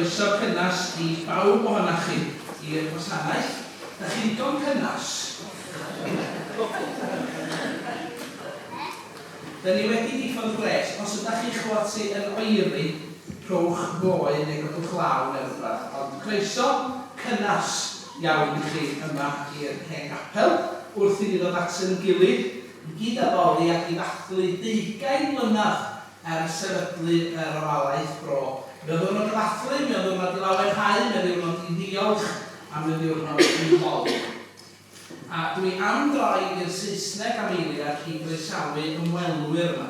croeso cynnas i bawb ohonoch chi i'r gwasanaeth. Da chi digon cynnas? Da ni wedi diffodd gres, os ydych chi'n chlywed sy'n yn oeri, rhowch foi neu godwch law neu rhywbeth. Ond croeso cynnas iawn i chi yma i'r Hen Gapel, wrth i ni ddod at yn gilydd, i gyd addoli ac i ddathlu 20 mlynedd sefydlu'r ofalaeth bro. Mae'n ddiwrnod i ddathlu, mae'n ddiwrnod i lawenhau, mae'n ddiwrnod i ddiolch, a mae'n ddiwrnod i lol. A dwi am droi i'r Saesneg am eiliad i groesawu ymwelwyr yma.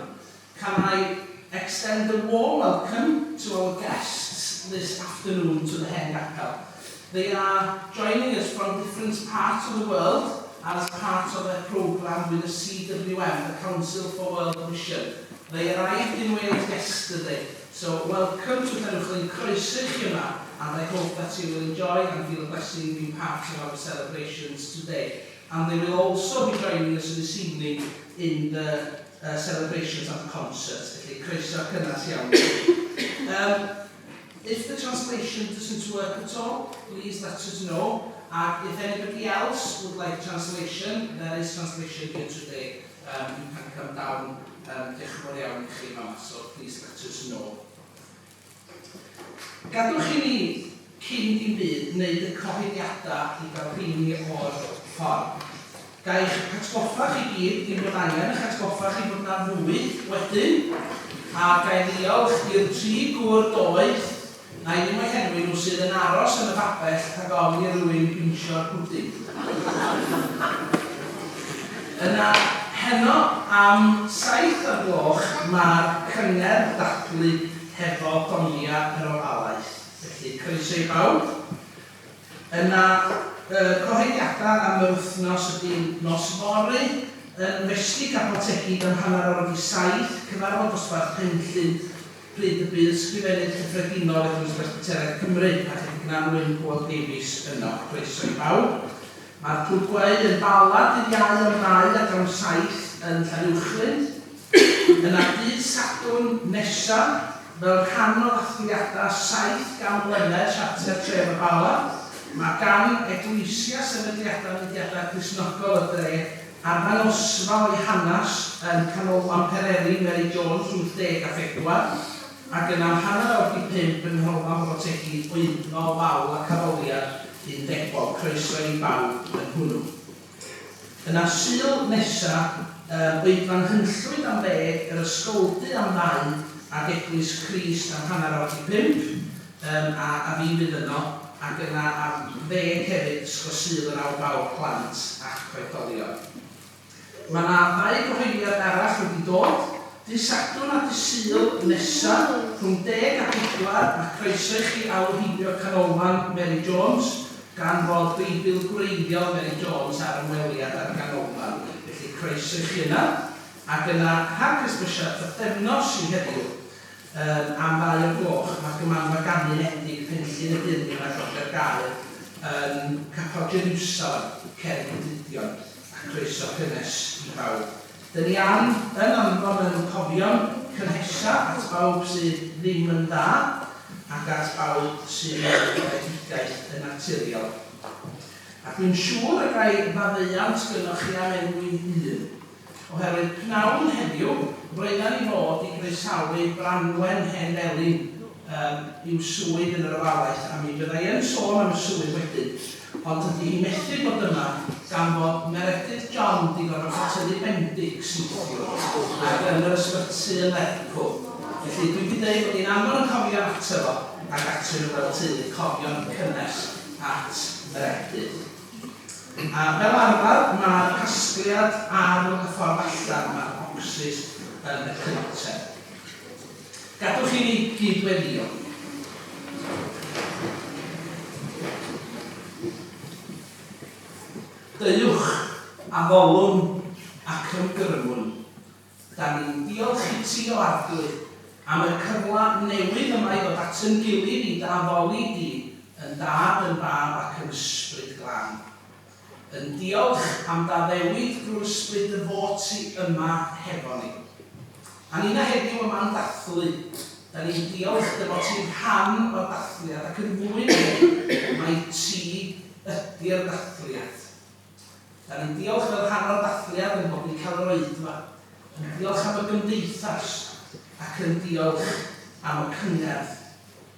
Can I extend a warm welcome to our guests this afternoon to the Hen Gapel. They are joining us from different parts of the world as part of their programme with the CWM, the Council for World Mission. They arrived in Wales yesterday, so welcome to Llanuwchllyn, croeso chi yma, and I hope that you will enjoy and feel a blessing being part of our celebrations today. And they will also be joining us this evening in the celebrations and concerts. Felly, croeso cynnas iawn. If the translation doesn't work at all, please let us know. And if anybody else would like translation, there is translation here today. You can come down. Diolch yn fawr iawn i chi yma, so please let us know. Gadwch i ni cyn dim byd wneud y cyhoeddiadau i gael rheini o'r ffordd. Gael eich atgoffa chi gyd, dim bod angen eich atgoffa chi bod na fwyd wedyn, a gael ddiolch i'r 3 gŵr doeth, na i ddim o'i henwi nhw sydd yn aros yn y babell ac ofn i rywun gwynsio'r pwdin. Yna, heno am 7 o'r gloch mae'r cyngerdd dathlu hefo donia yr ofalaeth. Felly, croeso i bawb. Yna, cyhoeddiadau am yr wythnos ydy'n nos fory, yn festi Capel am hanner o'r 7, cyfarfod dosbarth Penllyn, pryd y bydd ysgrifennydd cyffredinol eich Ysbyty Cymru a Llanuwchllyn Paul Davies yno. Croeso i bawb. Mae'r clwb gwaed yn balad i'r iau am 2 ac am 7 yn Llanuwchllyn. Yna dydd Sadwrn nesaf, fel rhan o ddathliadau 7 mlynedd Siarter Tref y Bala, mae gan Eglwysia sefydliadau mudiadau Cristnogol y dre arddangosfa o'i hanes yn canolfan Pereri Mary Jones wrth 10 a 4, ac yna am hanner o'r 5 yn nghanolfan Brotegi oedfa fawl a caroliad 10. Croeso i bawb yn hwnnw. Yna Sul nesaf, oedfa'n hynllwyd am 10, yr ysgoldy am 2, ac Eglwys Crist am hanner o'r 5, a fi fydd yno, ac yna am 10 hefyd ysgol Sul yn awr plant ac oedolion. Mae yna 2 gyhoeddiad arall wedi dod. Dydd Sadwrn a Dydd Sul nesaf, rhwng 10 a 4, mae croeso i chi awrhybio canolfan Mary Jones, gan fod Beibl gwreiddiol Mary Jones ar ymweliad ar ganolfan. Felly croeso i chi yna. Ac yna rhag ysbysiad bythefnos i heddiw am 2 o'r gloch, mae gymanfa ganunedig Penllyn y Dynnu a Lloegr Gaer yn Capel Jerusalem, Cerrig y Didion, a croeso cynnes i bawb. Dyn ni yn anfon yn cofio'n cynhesa at bawb sydd ddim yn dda ac at bawb sydd yn gweledigaeth yn naturiol. Ac dwi'n siŵr y gai faddeuant gynnwch chi am enwi'n hun, oherwydd pnawn heddiw, roeddan ni fod i groesawu Branwen Hen Gapel i'w swydd yn yr ofalaeth, a mi byddai yn sôn am y swydd wedyn. Ond ydy hi methu bod yma gan fod Meredydd John di gorfod ffatylu bendix ac yn yr ysbyty yn Lerpwl. Felly dwi wedi dweud bod hi'n aml yn cofio ato fo ac atyn nhw fel teulu cofio'n cynnes at Meredydd. A fel arfer mae'r casgliad ar y ffordd allan mae'r bocsys yn y cyntaf. Gadwch i ni gydweddio. Deuwch a dvolwm ac ymgyrmwn. Da ni'n diolch i ti o arglwydd am y cyfle newydd yma i ddod at yn gilydd i daddoli di yn dad, yn fab ac yn ysbryd glân. Yn diolch am daddewid drwy'r ysbryd y fod ti yma hefo ni. A ni'n heddiw yma'n dathlu, Da ni'n diolch dy fod ti'n rhan o'r dathliad ac yn fwy mae ti ydy'r dathliad. Da ni'n diolch fel rhan o'r dathliad yn bod ni'n cael yr oedfa. Yn diolch am y gymdeithas ac yn diolch am y cyngerdd.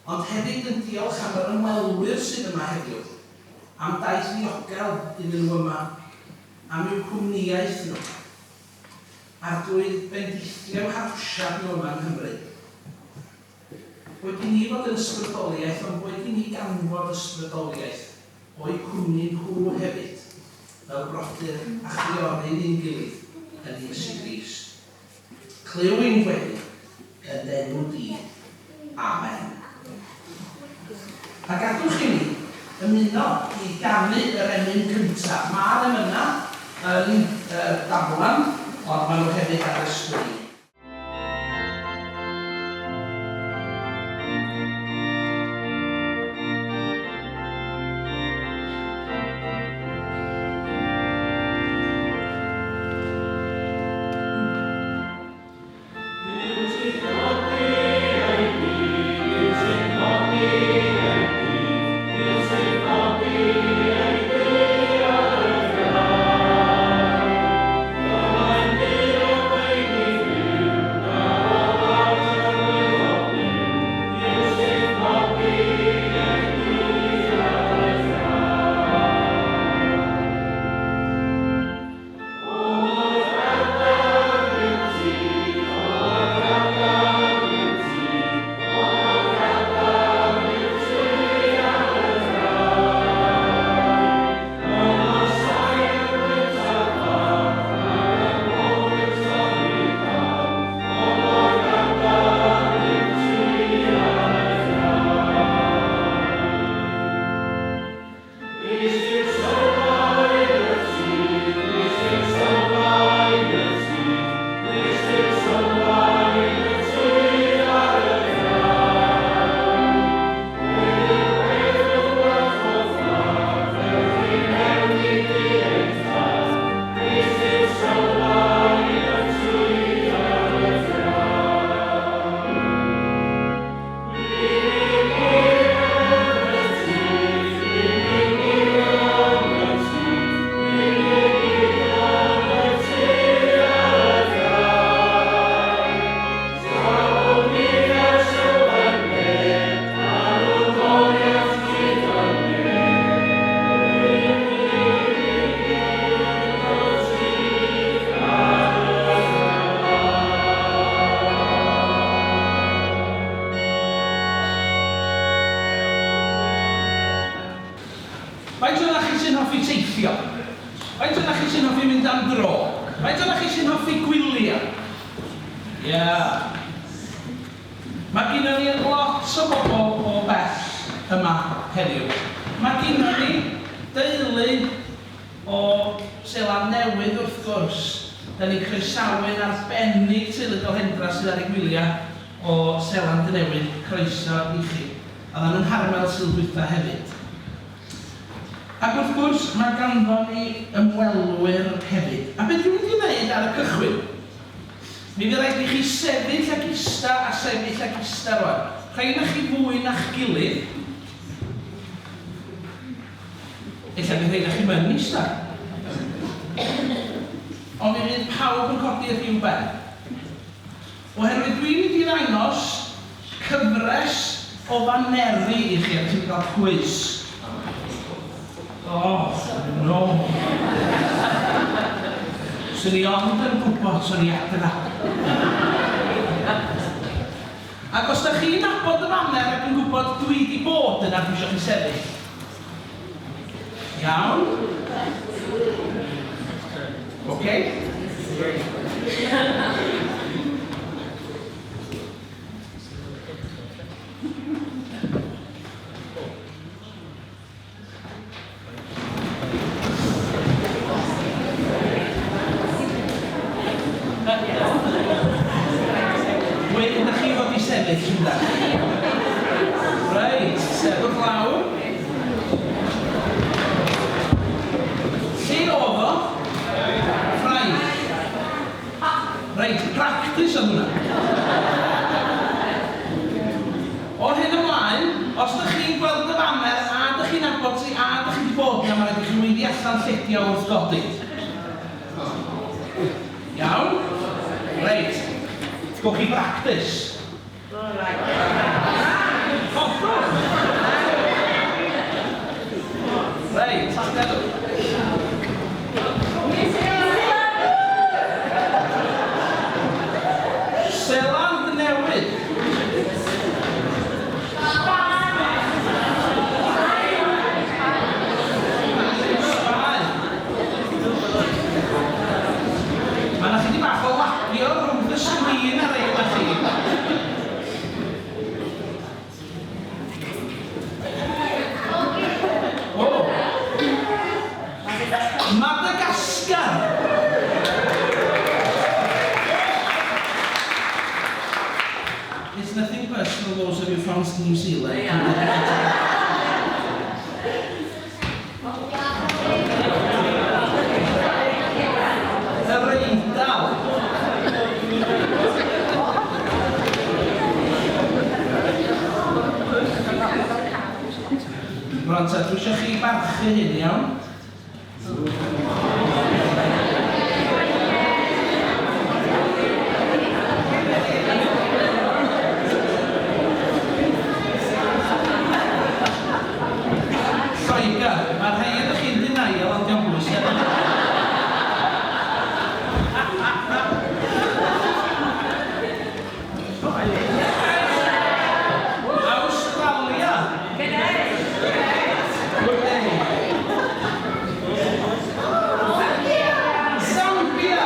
Ond hefyd yn diolch am yr ymwelwyr sydd yma heddiw. Am daith ddiogel iddyn nhw yma. Am i'w cwmniaeth nhw. A'r drwy bendithio harsiad nhw yma yng Nghymru. Wedi ni fod yn ysbrydoliaeth, ond wedi ni ganfod ysbrydoliaeth o'i cwmni nhw hefyd, fel brodyr a chwiorydd ni'n gilydd yn Iesu Grist. Clyw ein gweddi yn enw di. Amen. A gadwch i ni ymuno i ganu yr emyn cyntaf. Mae'r emyna yn daflan, ond maen nhw hefyd ar y sgwini. Faint o'na chi sy'n hoffi teithio? Faint o'na chi sy'n hoffi mynd am dro? Faint o'na chi sy'n hoffi gwylio? Ia. Mae gynnon ni lot o bobl o bell yma heddiw. Mae gynnon ni deulu o Seland Newydd wrth gwrs. Da ni'n croesawu'n arbennig teulu Hendra sydd ar ei gwyliau o Seland Newydd, croeso i chi. A dda nhw'n harmel Sylwydda hefyd. Ac wrth gwrs, mae ganddo ni ymwelwyr hefyd. A beth dwi'n mynd i wneud ar y cychwyn? Mi fydd rhaid i chi sefyll ag ista a sefyll ag ista rwan. Rhaid na chi fwy na'ch gilydd. Ella bydd rhaid na chi mynd ista. Ond mi fydd pawb yn codi y rhyw ben. Oherwydd dwi'n mynd i ddangos cyfres o faneru i chi a ti'n cael quiz. Oh, no. Swn i ond yn gwybod swn i adra. Ac os da chi'n nabod y faner ac yn gwybod dwi wedi bod yna dwi eisiau chi sefyll. Iawn? Oce? Wedyn ydych chi fod i sefyll ynda. Reit, sefyll lawr. Lle oedd o? Ffraith. Reit, practis o hwnna. wrth godi? Iawn? Reit. Gwch chi bractis? Hoffwn! Reit, gadw. Seland newydd. Mae yna chydig bach o lapio rhwng y sgrin ar ei chi. O! Madagascar! It's nothing personal, those of you from New Zealand. Yr Eidal. Rwan ta, dwi eisiau chi barchu hyn, iawn? Lloegr, mae'r rhai ydych chi'n denial ond diolch bwys. Australia. Zambia.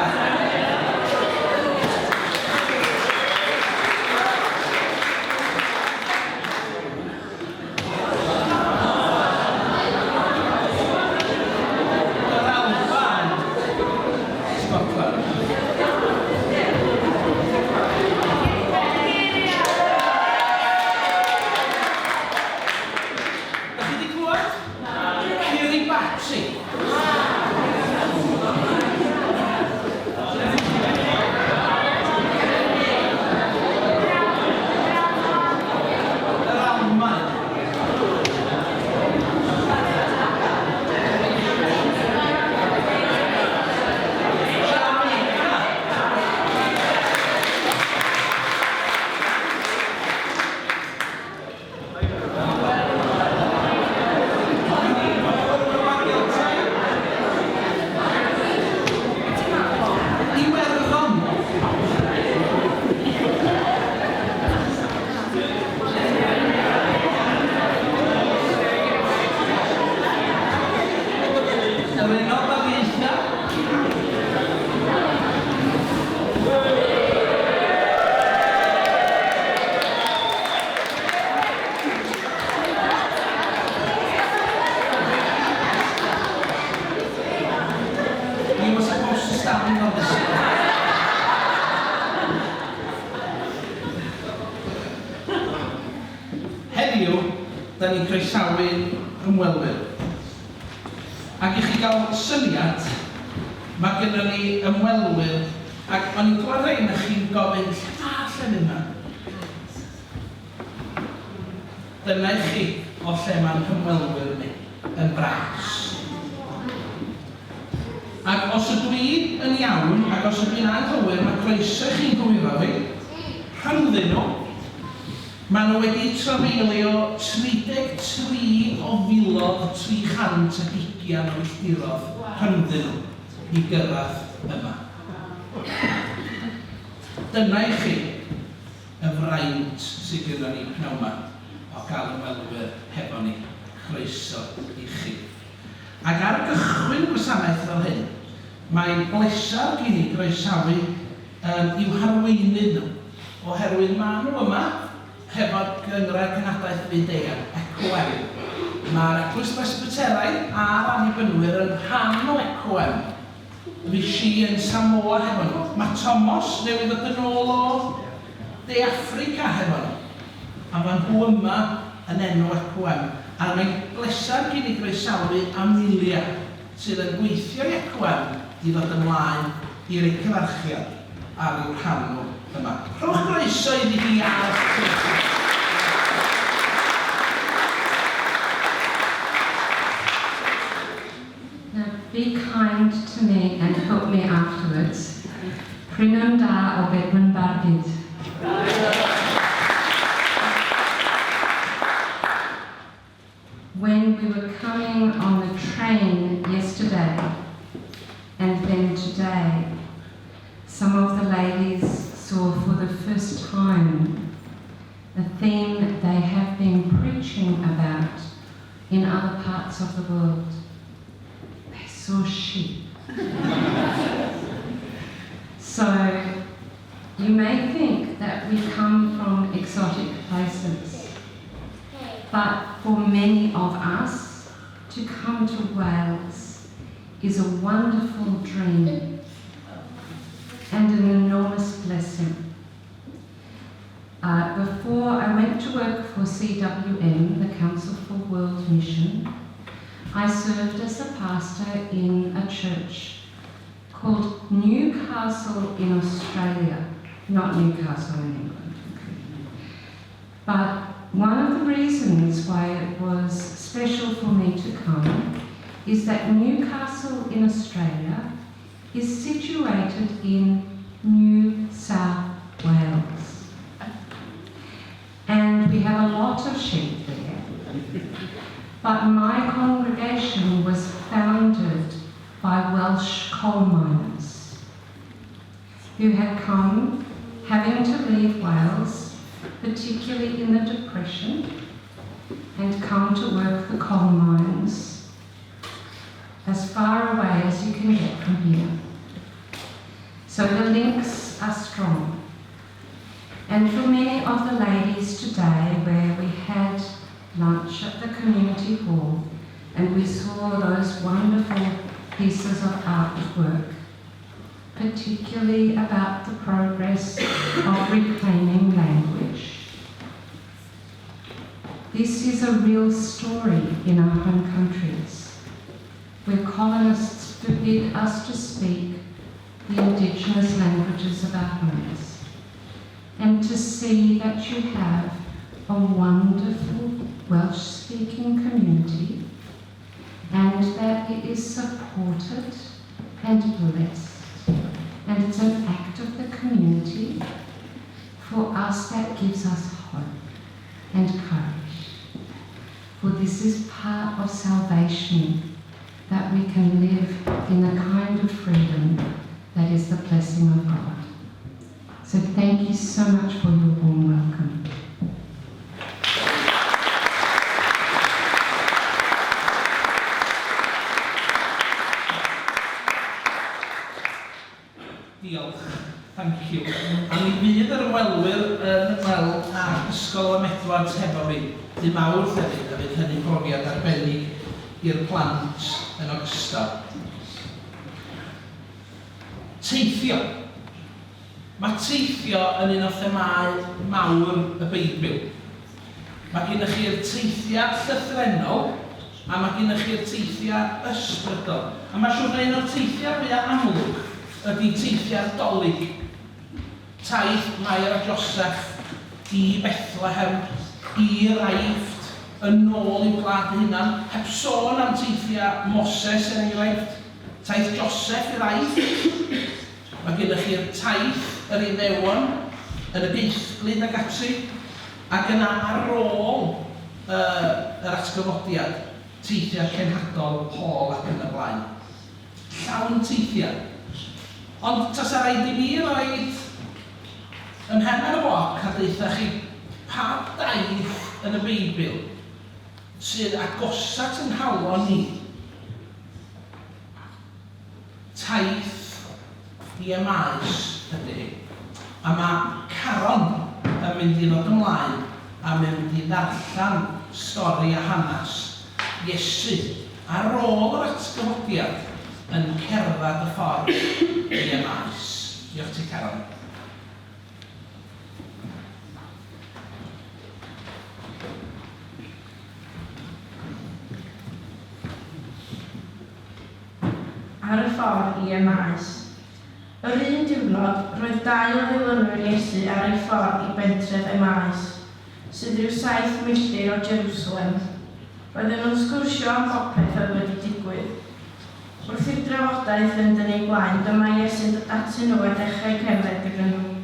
Heddiw, da ni'n croesawu ymwelwyr. Ac i chi gael syniad, mae gennym ni ymwelwyr, ac o'n i'n gweld rhain a chi'n gofyn, lle allan yma? Dyna i chi o lle mae'n ymwelwyr ni yn bras. Ac os ydw i yn iawn, ac os ydw i'n anghywir, mae croeso chi'n gwiro fi, rhyngddyn nhw. Maen nhw wedi trafeilio 33,320 o filltirodd rhyngddyn nhw i gyrraedd yma. Dyna i chi y fraint sydd gyda ni pnawn yma o gael ymwelwyr hefo ni. Croeso i chi. Ac ar gychwyn gwasanaeth fel hyn, mae'n blesar gen i groesawu i'w harweinydd nhw, oherwydd maen nhw yma hefo'r Gyngrair Cenhadaeth Byd-eang, ECOM. Mae'r Eglwys Presbyteraidd a'r Annibynwyr yn rhan o ECOM. Fys i yn Samoa hefo nhw. Mae Thomas newydd ddod yn ôl o De Affrica hefo nhw. A mae nhw yma yn enw ECOM. A mae'n blesar gen i groesawu Amelia sydd yn gweithio i ECOM i ddod ymlaen i'r ei cyfarchiad ar i'w rhan nhw yma. Rhowch groeso iddi hi ar Cylch. be kind to me and help me afterwards. Prynon da o bedwyn barbyd. When we were coming on the train yesterday and then today, some of the ladies saw for the first time a theme they have been preaching about in other parts of the world. They saw sheep. So you may think that we come from exotic places, but for many of us, to come to Wales is a wonderful dream and an enormous blessing. Before I went to work for CWM, the Council for World Mission, I served as a pastor in a church called Newcastle in Australia, not Newcastle in England. But one of the reasons why it was special for me to come is that Newcastle in Australia is situated in New South Wales. And we have a lot of sheep there. But my congregation was founded by Welsh coal miners who had come, having to leave Wales, particularly in the Depression, and come to work the coal mines as far away as you can get from here. So the links are strong. And for many of the ladies today, where we had lunch at the community hall and we saw those wonderful pieces of artwork, particularly about the progress of reclaiming language. This is a real story in our home countries, where colonists forbid us to speak the indigenous languages of our homes, and to see that you have a wonderful Welsh-speaking community and that it is supported and blessed. And it's an act of the community for us that gives us hope and courage. For this is part of salvation, that we can live in the kind of freedom that is the blessing of God. So thank you so much for your warm welcome. Diolch, thank you. A mi fydd yr ymwelwyr yn ymweld â Ysgol y Medwad hefo fi, dy Mawrth hefyd, a fydd hynny'n profiad arbennig i'r plant yn ogystal. Teithio. Mae teithio yn un o themau mawr y Beibl. Mae gennych chi'r teithiau llythrenol, a mae gennych chi'r teithiau ysbrydol. A mae siŵr na un o'r teithiau fwyaf amlwg ydy teithiau'r Dolig. Taith Mair a Joseph i Bethlehem, i'r Aifft, yn ôl i'w gwlad eu hunan, heb sôn am teithiau Moses yn enghraifft, taith Joseph i'r Aifft. Mae gennych chi'r taith yr Iddewon yn y geithglyd ag ati, ac yna ar ôl yr atgyfodiad, teithiau cenhadol Paul ac yn y blaen. Llawn teithiau. Ond tas a rhaid i mi roed ymhen ar y bloc a ddeitha chi pa daith yn y Beibl sydd agosat yn halon ni. Taith i emaes ydy. A mae Caron yn mynd i ddod ymlaen a mynd i ddarllen stori a hanes Iesu ar ôl yr atgyfodiad yn cerdded y ffordd i emaes. Diolch ti, Caron. Ar y ffordd i emaes. Yr un diwrnod, roedd 2 o ddilynwyr Iesu ar ei ffordd i bentref Emaes, sydd ryw 7 milltir o Jerusalem. Roedden nhw'n sgwrsio am popeth oedd wedi digwydd. Wrth i'r drafodaeth yn dynnu blaen, dyma Iesu'n dod atyn nhw a dechrau cerdded gyda nhw.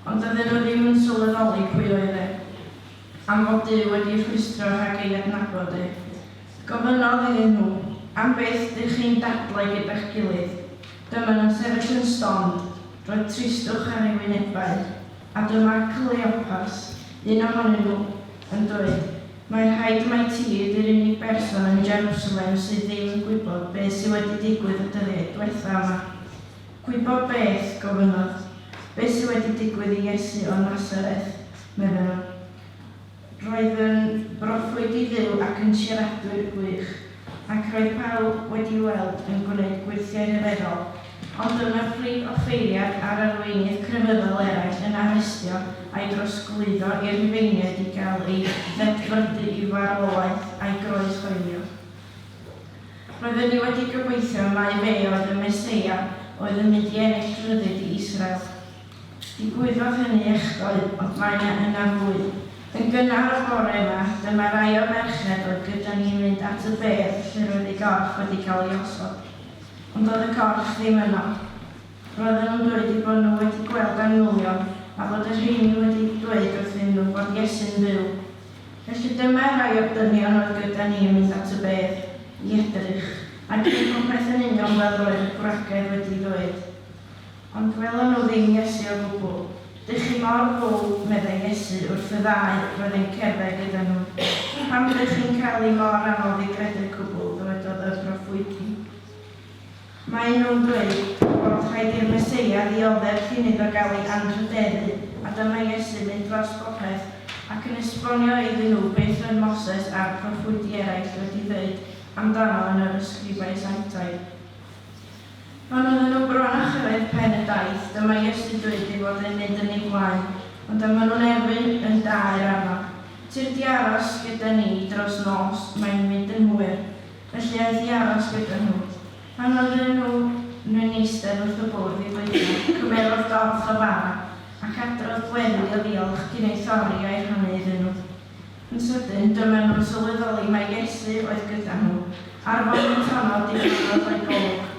Ond oedden nhw ddim yn sylweddoli pwy oedd e, am fod Duw wedi rhwystro rhag ei adnabod e. Gofynnodd iddyn nhw, am beth ydych chi'n dadlau gyda'ch gilydd. Dyma nhw'n sefyll yn stond, roedd tristwch ar ei wynebau, a dyma Cleopas, un ohonyn nhw, yn dweud, mae rhaid mai ti ydy'r unig berson yn Jerusalem sydd ddim yn gwybod beth sydd wedi digwydd y dyddiau diwethaf yma. Gwybod beth, gofynnodd, beth sydd wedi digwydd i Iesu o Nazareth, meddwl nhw. Roedd yn broffwyd i Dduw ac yn siaradwyr gwych, ac roedd pawb wedi weld yn gwneud gweithiau rhyfeddol, ond dyma'r prif offeiriad ar arweinydd crefyddol eraill yn arestio a'i drosglwyddo i'r Rhufeiniaid i gael ei ddedfrydu i farwolaeth a'i groes hoelio. Roedden ni wedi gobeithio mai fe oedd y Meseia oedd yn mynd i ennill ryddid i Israel. Digwyddodd hynny echdoe, ond mae yna fwy. Yn gynnar y bore yma, dyma rai o merched oedd gyda ni'n mynd at y bedd lle roedd ei gorff wedi cael ei osod. Ond oedd y corff ddim yno. Roedden nhw'n dweud i bod nhw wedi gweld anwylion a bod y rheini wedi dweud wrthyn nhw bod Iesu'n fyw. Felly dyma rai o'r dynion oedd gyda ni'n mynd at y bedd i edrych, ac yn popeth yn union fel roedd y gwragedd wedi dweud. Ond welon nhw ddim Iesu o gwbl. Dych chi mor fawr, meddai Iesu, wrth y ddau roedd e'n cerdded gyda nhw. Pam ydych chi'n cael ei mor anodd i gredu'r cwbl, dywedodd y broffwydi. Mae nhw'n dweud bod rhaid i'r Meseia ddioddef cyn iddo gael ei anrhyddeddu, a dyma Iesu mynd dros popeth ac yn esbonio iddyn nhw beth oedd Moses a'r proffwydi eraill wedi dweud amdano yn yr ysgrifau sanctaidd. Pan oedden nhw bron a chyrraedd pen y daith, dyma Iesu dweud ei fod yn mynd yn ei blaen, ond dyma nhw'n erbyn yn da i'r arno. Ti'r di aros gyda ni dros nos, mae'n mynd yn hwyr, felly oedd di aros gyda nhw. Pan oedden nhw'n eistedd wrth y bwrdd i gweithio, cymerodd dorth o fara, ac adrodd gweddi o ddiolch cyn ei thorri a'i rhannu iddyn nhw. Yn sydyn, dyma nhw'n sylweddoli mae Iesu oedd gyda nhw, ar fod yn tonod i ddod o'i golwg.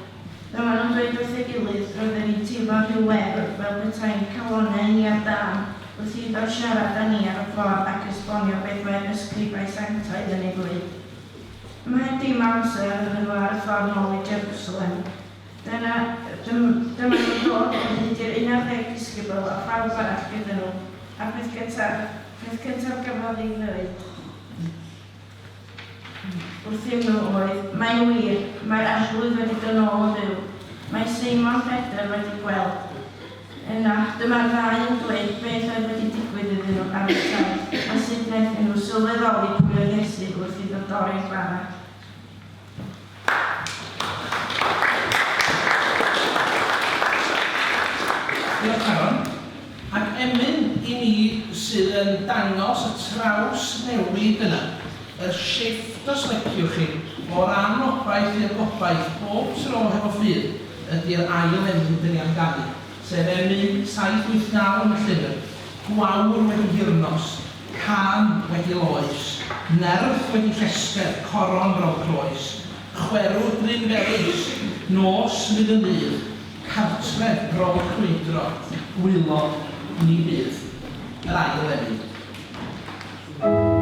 Dyma nhw'n dweud wrth ei gilydd roedden ni'n teimlo rhyw wefr fel petai'n calonau ni ar dan wrth i ddod siarad â ni ar y ffordd ac esbonio beth mae'r ysgrifau sanctaidd yn ei ddweud. Mae dim amser yn nhw ar y ffordd nôl i Jerusalem. Dyma nhw'n dod o hyd i'r 11 disgybl a phawb arall gyda nhw, a peth cyntaf gafodd ei ddweud wrthyn nhw oedd, mae'n wir, mae'r arglwydd wedi dod nôl o Dduw. Mae Seimon Pedr wedi gweld. Yna, dyma'r ddau yn dweud beth oedd wedi digwydd iddyn nhw ar y taith, a sut wnaethon nhw sylweddoli pwy oedd Iesu wrth i ddod o'r ein bara. Diolch Aaron. Ac emyn i ni sydd yn dangos y traws newid yna, y shifft os leciwch chi o'r anobaith i'r gobaith bob tro hefo ffydd ydy'r ail emyn dyn ni amdani, sef emyn 789 yn y llyfr, gwawr wedi hirnos, can wedi loes, nerth wedi llesger, coron ro'n cloes, chwerw brynferus, nos fydd yn ddydd, cartref ro'n crwydro, gwylod ni bydd, yr ail emyn. Amen.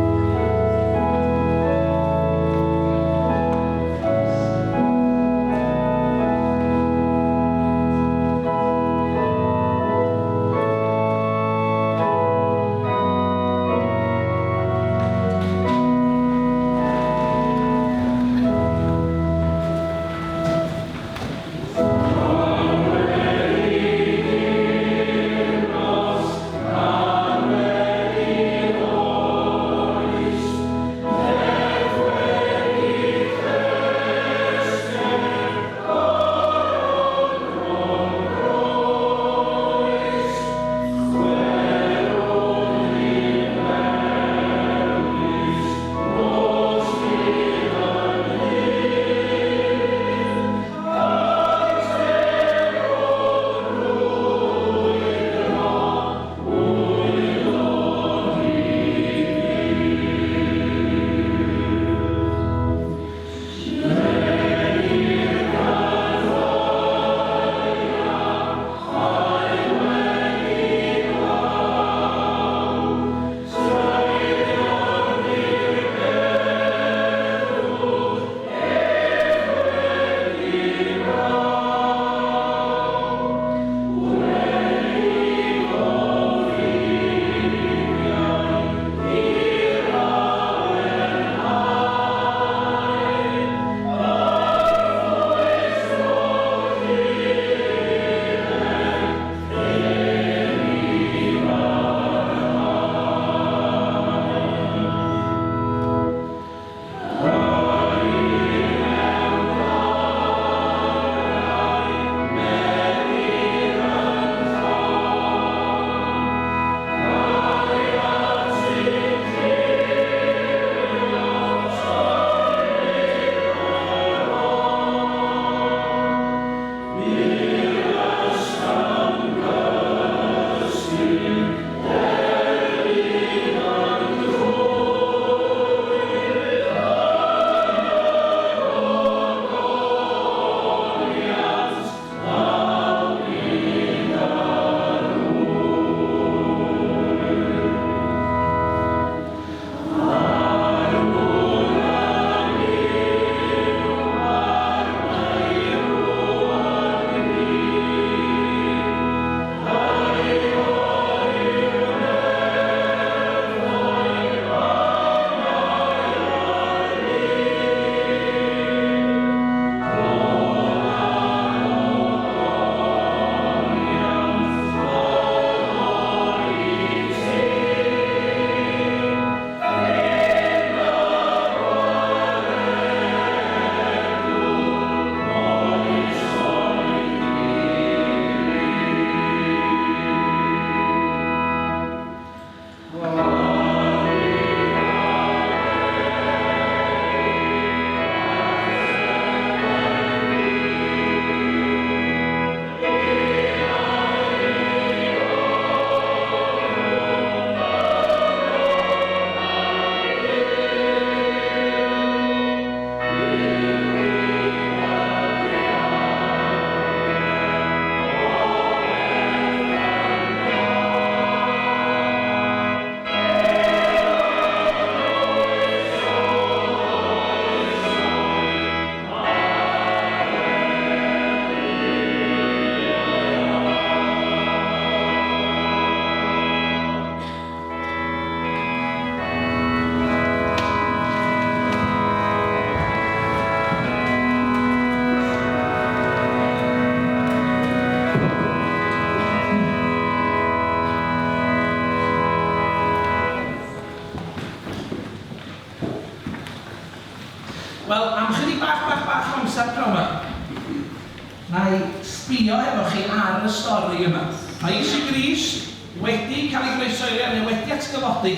na i sbio efo chi ar y stori yma. Mae Iesu Grist wedi cael ei groesoelio neu wedi atgyfodi,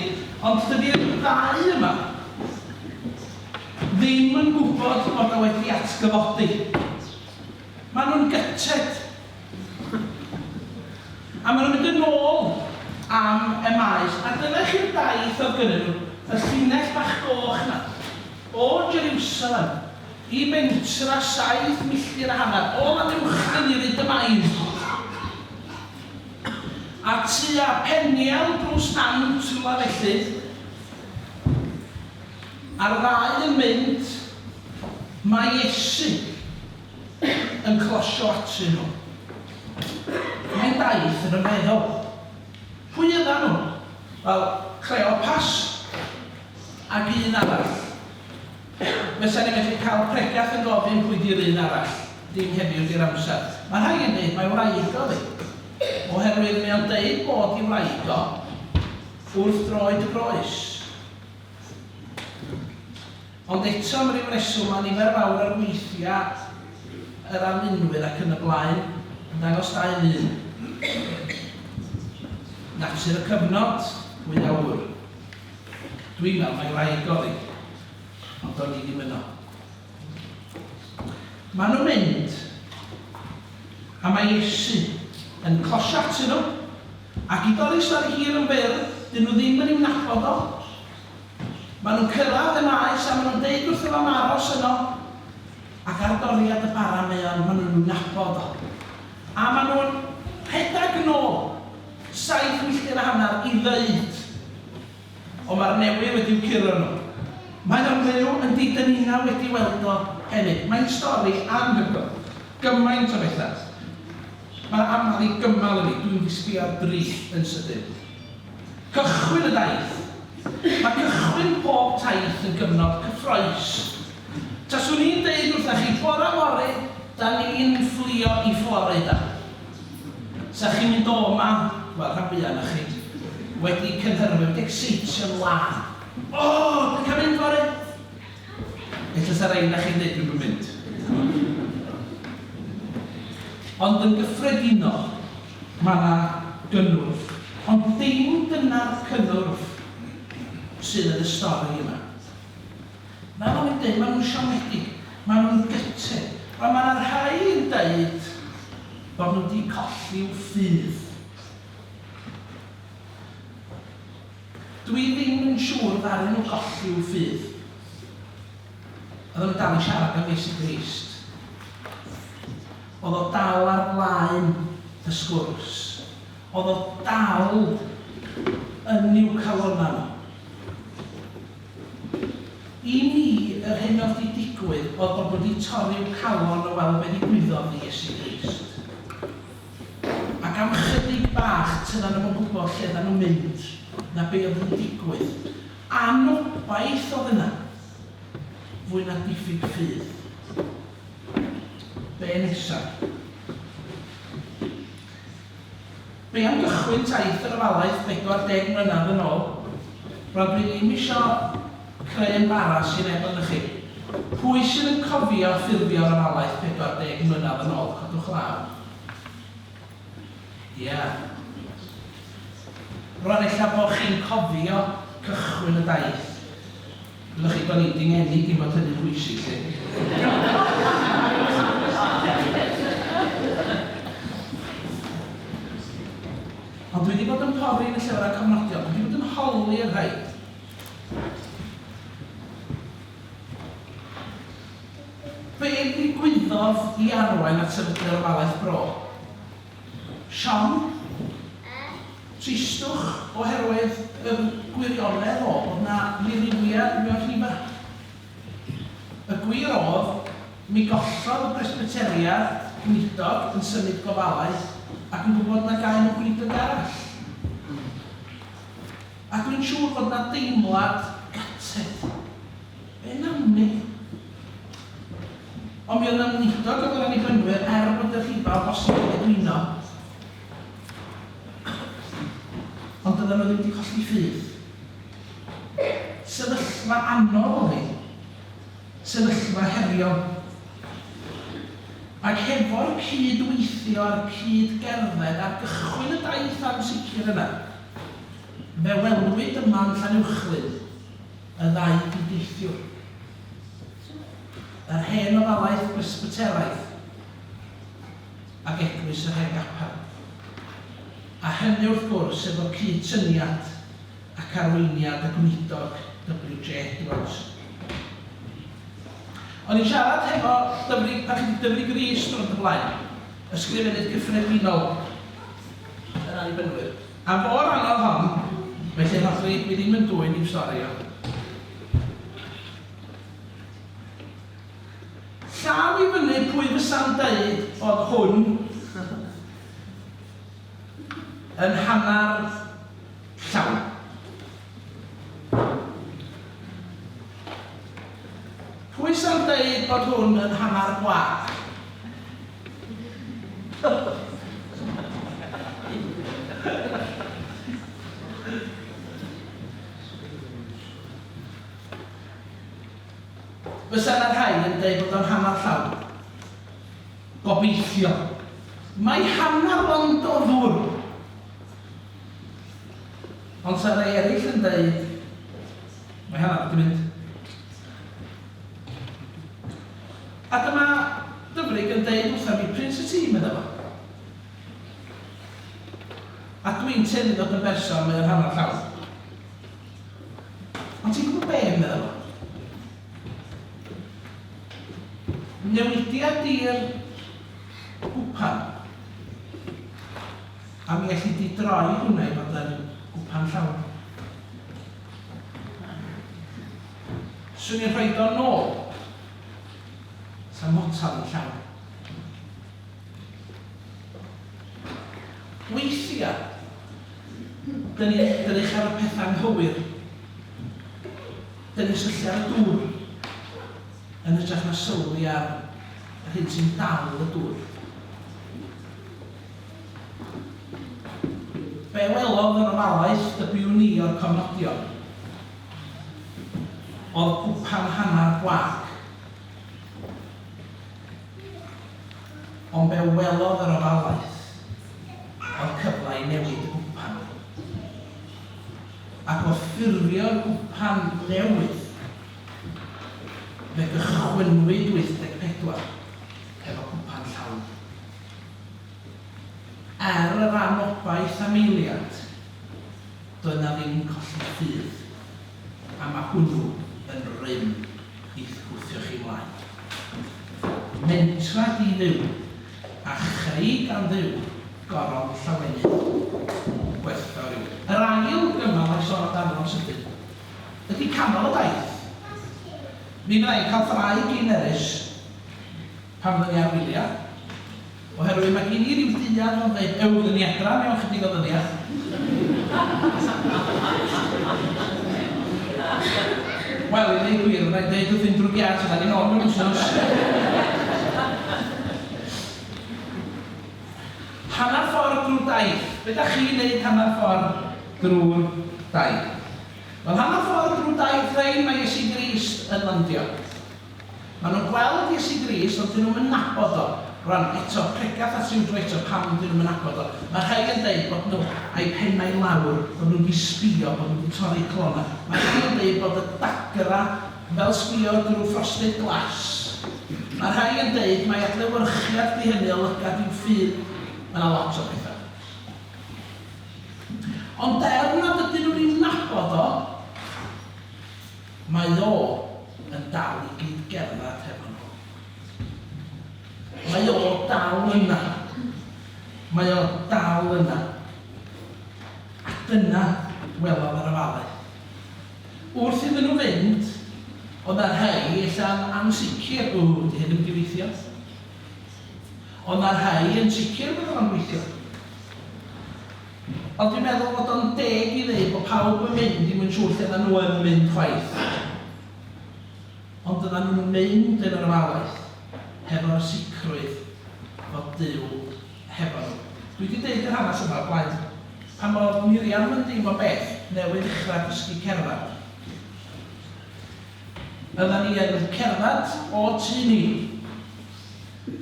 ond dydy'r ddau yma ddim yn gwybod bod o wedi atgyfodi. Maen nhw'n gyted. A maen nhw'n mynd yn ôl am y maes. A dyna chi'r daith oedd gyda nhw, y llinell bach goch yna, o Jerusalem i bentra 7 milltir a hanner, o Llanuwchllyn i ddyd y maes. A tua Peniel drws Nant yma felly, a'r ddau yn mynd, mae Iesu yn closio atyn nhw. Mae'n daith yn y meddwl. Pwy ydyn nhw? Wel, Cleopas ac un arall. Fysa ni gallu cael pregath yn gofyn pwy di'r un arall. Dim heddiw di'r amser. Mae rhai yn dweud mae wraig o ddi. Oherwydd mae o'n dweud bod i wraig o wrth droed y groes. Ond eto am ryw reswm a nifer fawr ar weithiau yr arweinwyr ac yn y blaen yn dangos 2-1. Natur y cyfnod, pwy awr. Dwi'n meddwl mae wraig o ddi, ond o'n i ddim yno. Maen nhw'n mynd, a mae Iesu yn closio atyn nhw, ac i dorri stori hir yn fyr, dyn nhw ddim yn i'w nabod o. Maen nhw'n cyrraedd y maes a maen nhw'n deud wrth am aros yno, ac ar doriad y bara mewn, maen nhw'n nabod o. A maen nhw'n rhedag yn ôl 7 milltir a hanner i ddeud, o mae'r newydd wedi'w curo nhw. Mae'n fyw yn didynina wedi weld o hefyd. Mae'n stori anhygoel, gymaint o bethau. Mae'n aml i gymal yn ni, dwi'n ddisgu ar drych yn sydyn. Cychwyn y daith. Mae cychwyn pob taith yn gyfnod cyffroes. Taswn i'n deud wrthych chi, bore mori, da ni'n fflio i Florida. Sa chi'n mynd o yma, wel, rhan fwyaf na chi, wedi cynhyrfu, wedi exeitio'n lan. O, dwi'n cael mynd fori? Eich sa'r ein na chi'n deud dwi'n mynd. Ond yn gyffredinol, mae yna gynnwrf. Ond dim dyna'r cynnwrf sydd yn y stori yma. Fel o'n i'n dweud, maen nhw'n siomedig, maen nhw'n gytid. Mae yna rhai yn dweud bod nhw wedi colli i'w ffydd. Dwi ddim yn siŵr ddari nhw colli i'w ffydd. Oedden nhw dal i siarad am Iesu Grist. Oedd o dal ar blaen y sgwrs. Oedd o dal yn i'w calona nhw. I ni, yr hyn oedd wedi digwydd, oedd bod wedi torri'w calon o weld be ddigwyddodd i Iesu Grist. Ac am chydig bach, tyna nhw'n gwybod lle da nhw'n mynd, na be oedd yn digwydd. Anobaith oedd yna, fwy na diffyg ffydd. Be nesaf? Be am gychwyn taith yr ofalaeth 40 mlynedd yn ôl, roedd dwi ddim eisiau creu embaras i neb yn chi. Pwy sydd yn cofio ffilmio'r ofalaeth 40 mlynedd yn ôl? Codwch law. Ie. Rwan eich bod chi'n cofio cychwyn y daith. Byddwch chi bod ni'n dingeni dim bod hynny'n bwysig chi. Ond dwi wedi bod yn pori yn y llyfr a cofnodion, dwi wedi bod yn holi y rhaid. Be ddigwyddodd i arwain at sefydlu'r ofalaeth bro? Siom, tristwch oherwydd y gwirionedd o bod na ddirywiad mewn rhifa. Y gwir oedd, mi gollodd y presbyteriad Cnidog yn symud Gofalaeth ac yn gwybod na gael nhw gwneud arall. A dwi'n siŵr bod na deimlad gated. Be nawn ni? Ond mi oedd na Cnidog oedd yn ei bynwyr bod y rhifa o bosib wedi blino. Ond oedden nhw ddim wedi colli ffydd. Sefyllfa anodd o ni. Sefyllfa heriol. Ac hefo'r cydweithio a'r cydgerdded ar gychwyn y daith ansicr yna, fe welwyd yma yn Llanuwchllyn y ddau gydeithiwr. Yr hen ofalaeth Presbyteraidd ac eglwys yr Hen Gapel. A hynny wrth gwrs efo cydsyniad ac arweiniad y gweinidog W.J. Edwards. O'n i'n siarad hefo dyfri gris drwy'r blaen, ysgrifennydd cyffredinol yn Annibynwyr. A fo'r anodd hon, felly rhodri dwi ddim yn dwyn i'w stori o. Llaw i fyny pwy fysa'n deud bod hwn yn hanner llawn. Pwy sy'n deud bod hwn yn hanner gwag? Fysa'n yr rhai yn deud bod o'n hanner llawn. Gobeithio. Mae hanner londoddwr. Ond sa'r ei eraill yn deud, mae hanner wedi mynd. A dyma dyfrig yn deud wrtha mi Prince y tîm iddo fo. A dwi'n tynnu ddod yn berson mewn hanner llawn. Ond ti'n gwybod be yn meddwl? Newidiad i'r gwpan. A mi allu di droi hwnna i fod yn gwpan llawn. Swn i'n rhaid o'n nôl. Sa'n motal yn llawn. Weithiau, dyn ni'n edrych ar y pethau'n hywir. Dyn ni'n syllu ar y dŵr yn ytrach na sylwi ar yr hyn sy'n dal y dŵr. Be welodd yr ofalaeth W.N. o'r cofnodion oedd gwpan hanner gwag. Ond be welodd yr ofalaeth oedd cyfle i newid y gwpan. Ac o ffurfio'r gwpan newydd, fe gychwynwyd 84 efo gwpan llawn. Yr anobaith am eiliad, doedd na ddim colli ffydd, a mae hwnnw yn rym i'ch gwthio chi mlaen. Mentra di ddiw, a chreu gan ddiw goron llawenydd gwerthfawr rhyw. Yr ail gymal a'i sôn amdano fo'n sydyn ydy canol y daith. Mi fyddai'n cael ffrau gynerus pan fydden ni ar wyliau, oherwydd mae gen i ryw ddiad o'n dweud ewd yn i adra mewn chydig o ddyddiau. Wel, i ddweud gwir, rhaid dweud wrth un drwgiad sydd ni'n ôl mewn wsos. Hanner ffordd drwy'r daith. Be da chi'n neud hanner ffordd drwy'r daith? Wel, hanner ffordd drwy'r daith rhain mae Iesu Grist yn landio. Maen nhw'n gweld Iesu Grist, ond dyn nhw'n nabod o. Rwan, eto, pregath at rhyw eto pam dyn nhw'n nabod o. Mae rhai yn deud bod nhw a'i pennau lawr, bod nhw'n sbio, bod nhw'n torri clona. Mae rhai yn deud bod y dagra fel sbio drwy frosted glas. Mae rhai yn deud mae adlewyrchiad di hynny o lygad i'w ffydd. Mae yna lot o bethau. Ond nad ydyn nhw'n nabod o, mae o yn dal i gyd gerdded hefo nhw. Mae o dal yna. Mae o dal yna. A dyna welodd yr ofalaeth. Wrth iddyn nhw fynd, oedd ar rhai ella'n ansicr, di hyn yn gyfeithio. Ond ar rhai yn sicr bod o'n gweithio. Ond dwi'n meddwl bod o'n deg i ddeud bod pawb yn mynd i mwyn siŵr lle nhw yn mynd chwaith. Ond dyna nhw'n mynd yn yr ofalaeth hefo'r sicrwydd fod Duw hefo nhw. Dwi wedi deud yr hanes yma o blaen. Pan oedd Miriam yn dim o beth newydd ddechrau dysgu cerdded. Ydda ni yn cerdded o tu ni.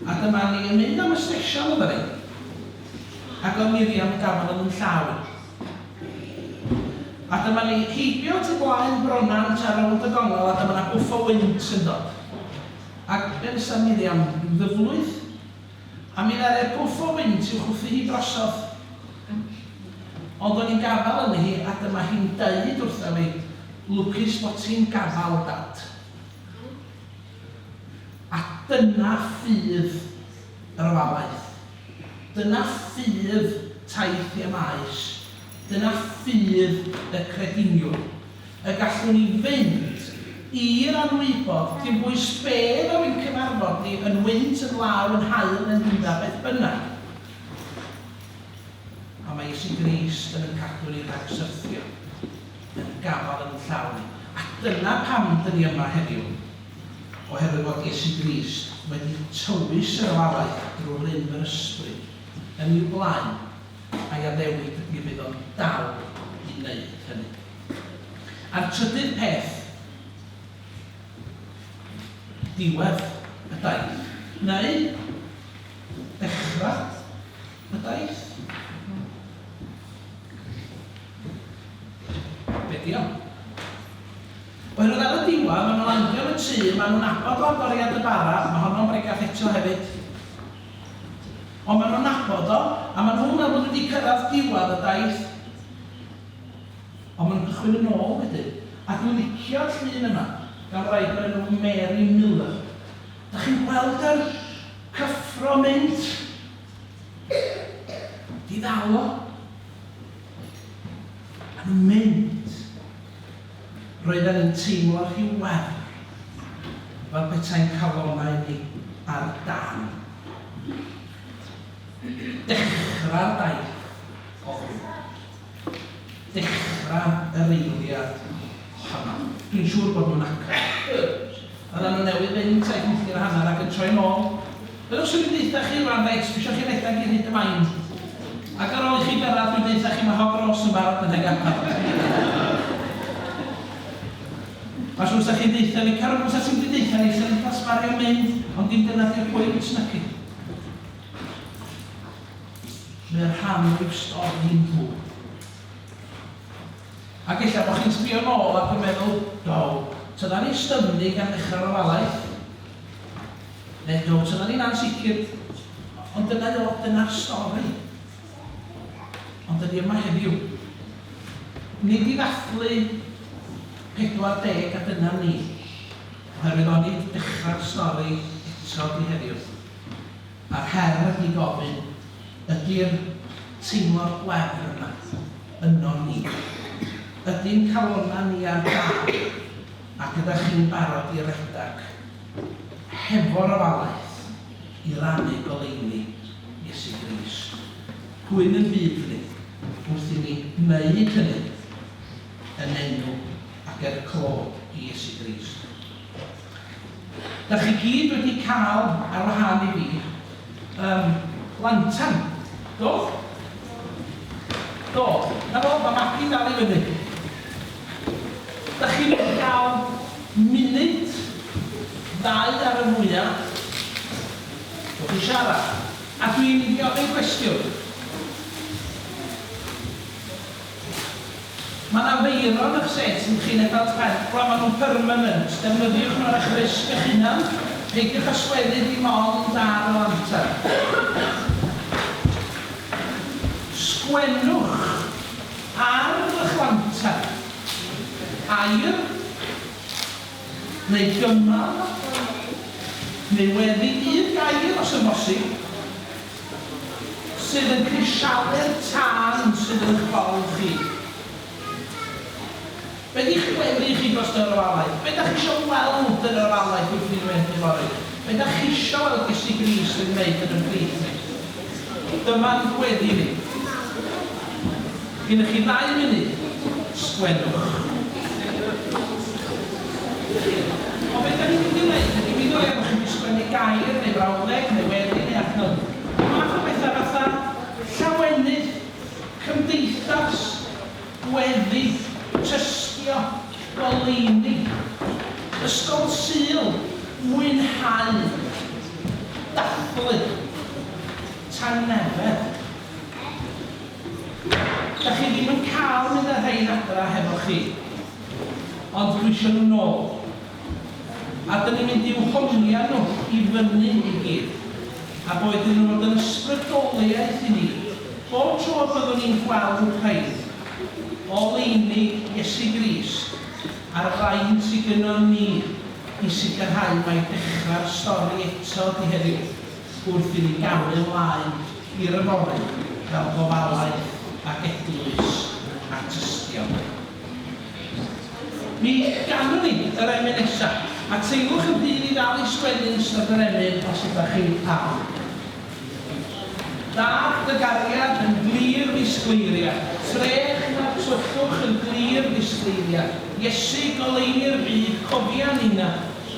A dyma ni yn mynd am y stesion o ddyn. Ac oedd Miriam gafel yn llawn. A dyma ni heibio tu blaen bronant ar ôl y gongol a dyma na bwff o wynt yn dod. Ac yn sy'n Miriam rhyw ddyflwydd. A mi ddare bwff o wynt i'w chwthu hi drosodd. Ond o'n i'n gafal yn hi a dyma hi'n deud wrtho mi, lwcus bod ti'n gafal, dad. A dyna ffydd yr ofalaeth. Dyna ffydd taith i'r maes. Dyna ffydd y crediniwr. Y gallwn ni fynd i'r anwybod, dim bwys beth o fi'n cyfarfod ni yn wynt, yn law, yn hael, yn hynda, beth bynnag. A mae Iesu Grist yn cadw ni rhag syrthio, yn gafal yn llawn. A dyna pam dyn ni yma heddiw. Oherwydd bod Iesu Grist wedi tywys yr ofalaeth drwy'r rym yr ysbryd yn i'w blaen, a'i addewid ydy fydd o'n dal i wneud hynny. A'r trydydd peth, diwedd y daith, neu dechrau y daith. Be di o? Oherwydd ar y diwedd, maen nhw'n landio yn y tŷ, maen nhw'n nabod o'r goriad y bara, mae honno'n bregath eto hefyd. Ond maen nhw'n nabod o, a maen nhw'n meddwl bod wedi cyrraedd diwedd y daith. Ond maen nhw'n cychwyn yn ôl wedyn. A dwi'n licio'r llun yma, gan rai o'r enw Mary Miller. Da chi'n gweld yr cyffro mynd? Di ddal o. A nhw'n mynd. Roedden ni'n teimlo rhyw wefr fel petai'n calonau ni ar dan. Dechrau'r daith oedd. Dechrau yr eiliad honno. Dwi'n siŵr bod nhw'n agor. A dda nhw'n newydd fynd taith milltir a hanner ac yn troi nôl. Byddwch sy'n mynd eithaf chi rwan reit, sbysio chi redag i'r hyd y main. Ac ar ôl i chi gyrraedd, dwi'n eithaf chi mae hog ros yn barod yn Hen Gapel. Mae siwr sa chi'n deitha ni, carw sa chi'n deitha ni, sy'n cael sbario mynd, ond dim dyna di'r pwynt na chi. Mae'r rhan o'r stori'n hw. Ac eich bod chi'n sbio nôl ac yn meddwl, do, tydda ni stymni gan ddechrau'r ofalaeth. Neu do, tydda ni'n ansicr, ond dyna'r stori. Ond dydy yma heddiw. Nid i ddathlu 40 a dyna ni. Oherwydd o'n i dechrau'r stori eto di heddiw. A'r her ydi gofyn, ydy'r teimlo'r gwefr yna yno ni. Ydy'n calonna ni ar dal ac ydych chi'n barod i redag hefo'r ofalaeth i rannu goleuni Iesu Grist. Gwyn yn fydd ni wrth i ni wneud hynny yn enw ac er clod i Iesu Grist. Da chi gyd wedi cael ar wahân i fi lantan. Do? Do. Na fo, mae mapi dal i fyny. Da chi wedi cael munud, 2 ar y mwyaf. Dwch chi siarad. A dwi'n mynd i ofyn cwestiwn. Mae yna feiron eich set yn chi'n efo pen, rwan maen nhw'n permanent. Defnyddiwch nhw'n eich risg eich hunan. Peidiwch ysweddu dim ond ar y lantan. Sgwennwch ar eich lantan air neu gymal neu weddi 1 gair os yn bosib sydd yn crisialu'r tân sydd yn eich bol chi. Be di'ch gweddi chi dros yr ofalaeth? Be da chi eisiau weld yn yr ofalaeth wrth i'n mynd i fori? Be da chi eisiau weld Iesu Grist yn gwneud yn y bryd ni? Dyma'n gweddi ni. Gyda chi 2 munud, sgwennwch. O beth da ni'n mynd i wneud? Ydy mi ddoi am chi'n sgwennu gair, neu brawddeg, neu weddi, neu adnodd. Math o bethau fatha llawenydd, cymdeithas, gweddi, tystio, goleuni, ysgol Sul, mwynhau, dathlu. tangnefedd. Da chi ddim yn cael mynd â'r rhain adra hefo chi, ond dwi eisiau nhw nôl. A dyn ni'n mynd i'w homlia nhw i fyny i gyd. A boed yn nhw fod yn ysbrydoliaeth i ni. Bob tro byddwn ni'n gweld rhaid o leini Iesu Grist a'r rhain sydd gynnon ni i sicrhau mae dechrau'r stori eto di heddiw wrth i ni gael ymlaen i'r yfory fel gofalaeth ac eglwys a tystion. Mi ganwn ni yr emyn nesaf, a teilwch yn dyn i ddal i sgwennu yn ystod yr emyn os ydych chi am. Dath y gariad yn glir ddisgleiriad, trech na twyllwch yn glir ddisgleiriad. Iesu goleini'r byd, cofia nina,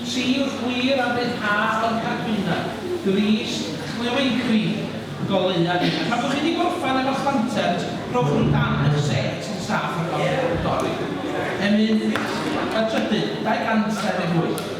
sir gwir a ryddhad o'n cadwyna, Grist, chlywyn cryf, goleuad nina. Pan bych chi wedi gorffan efo'ch lantern, rhowch nhw dan eich set yn saff ar dorri. Emyn, a trydydd, 208.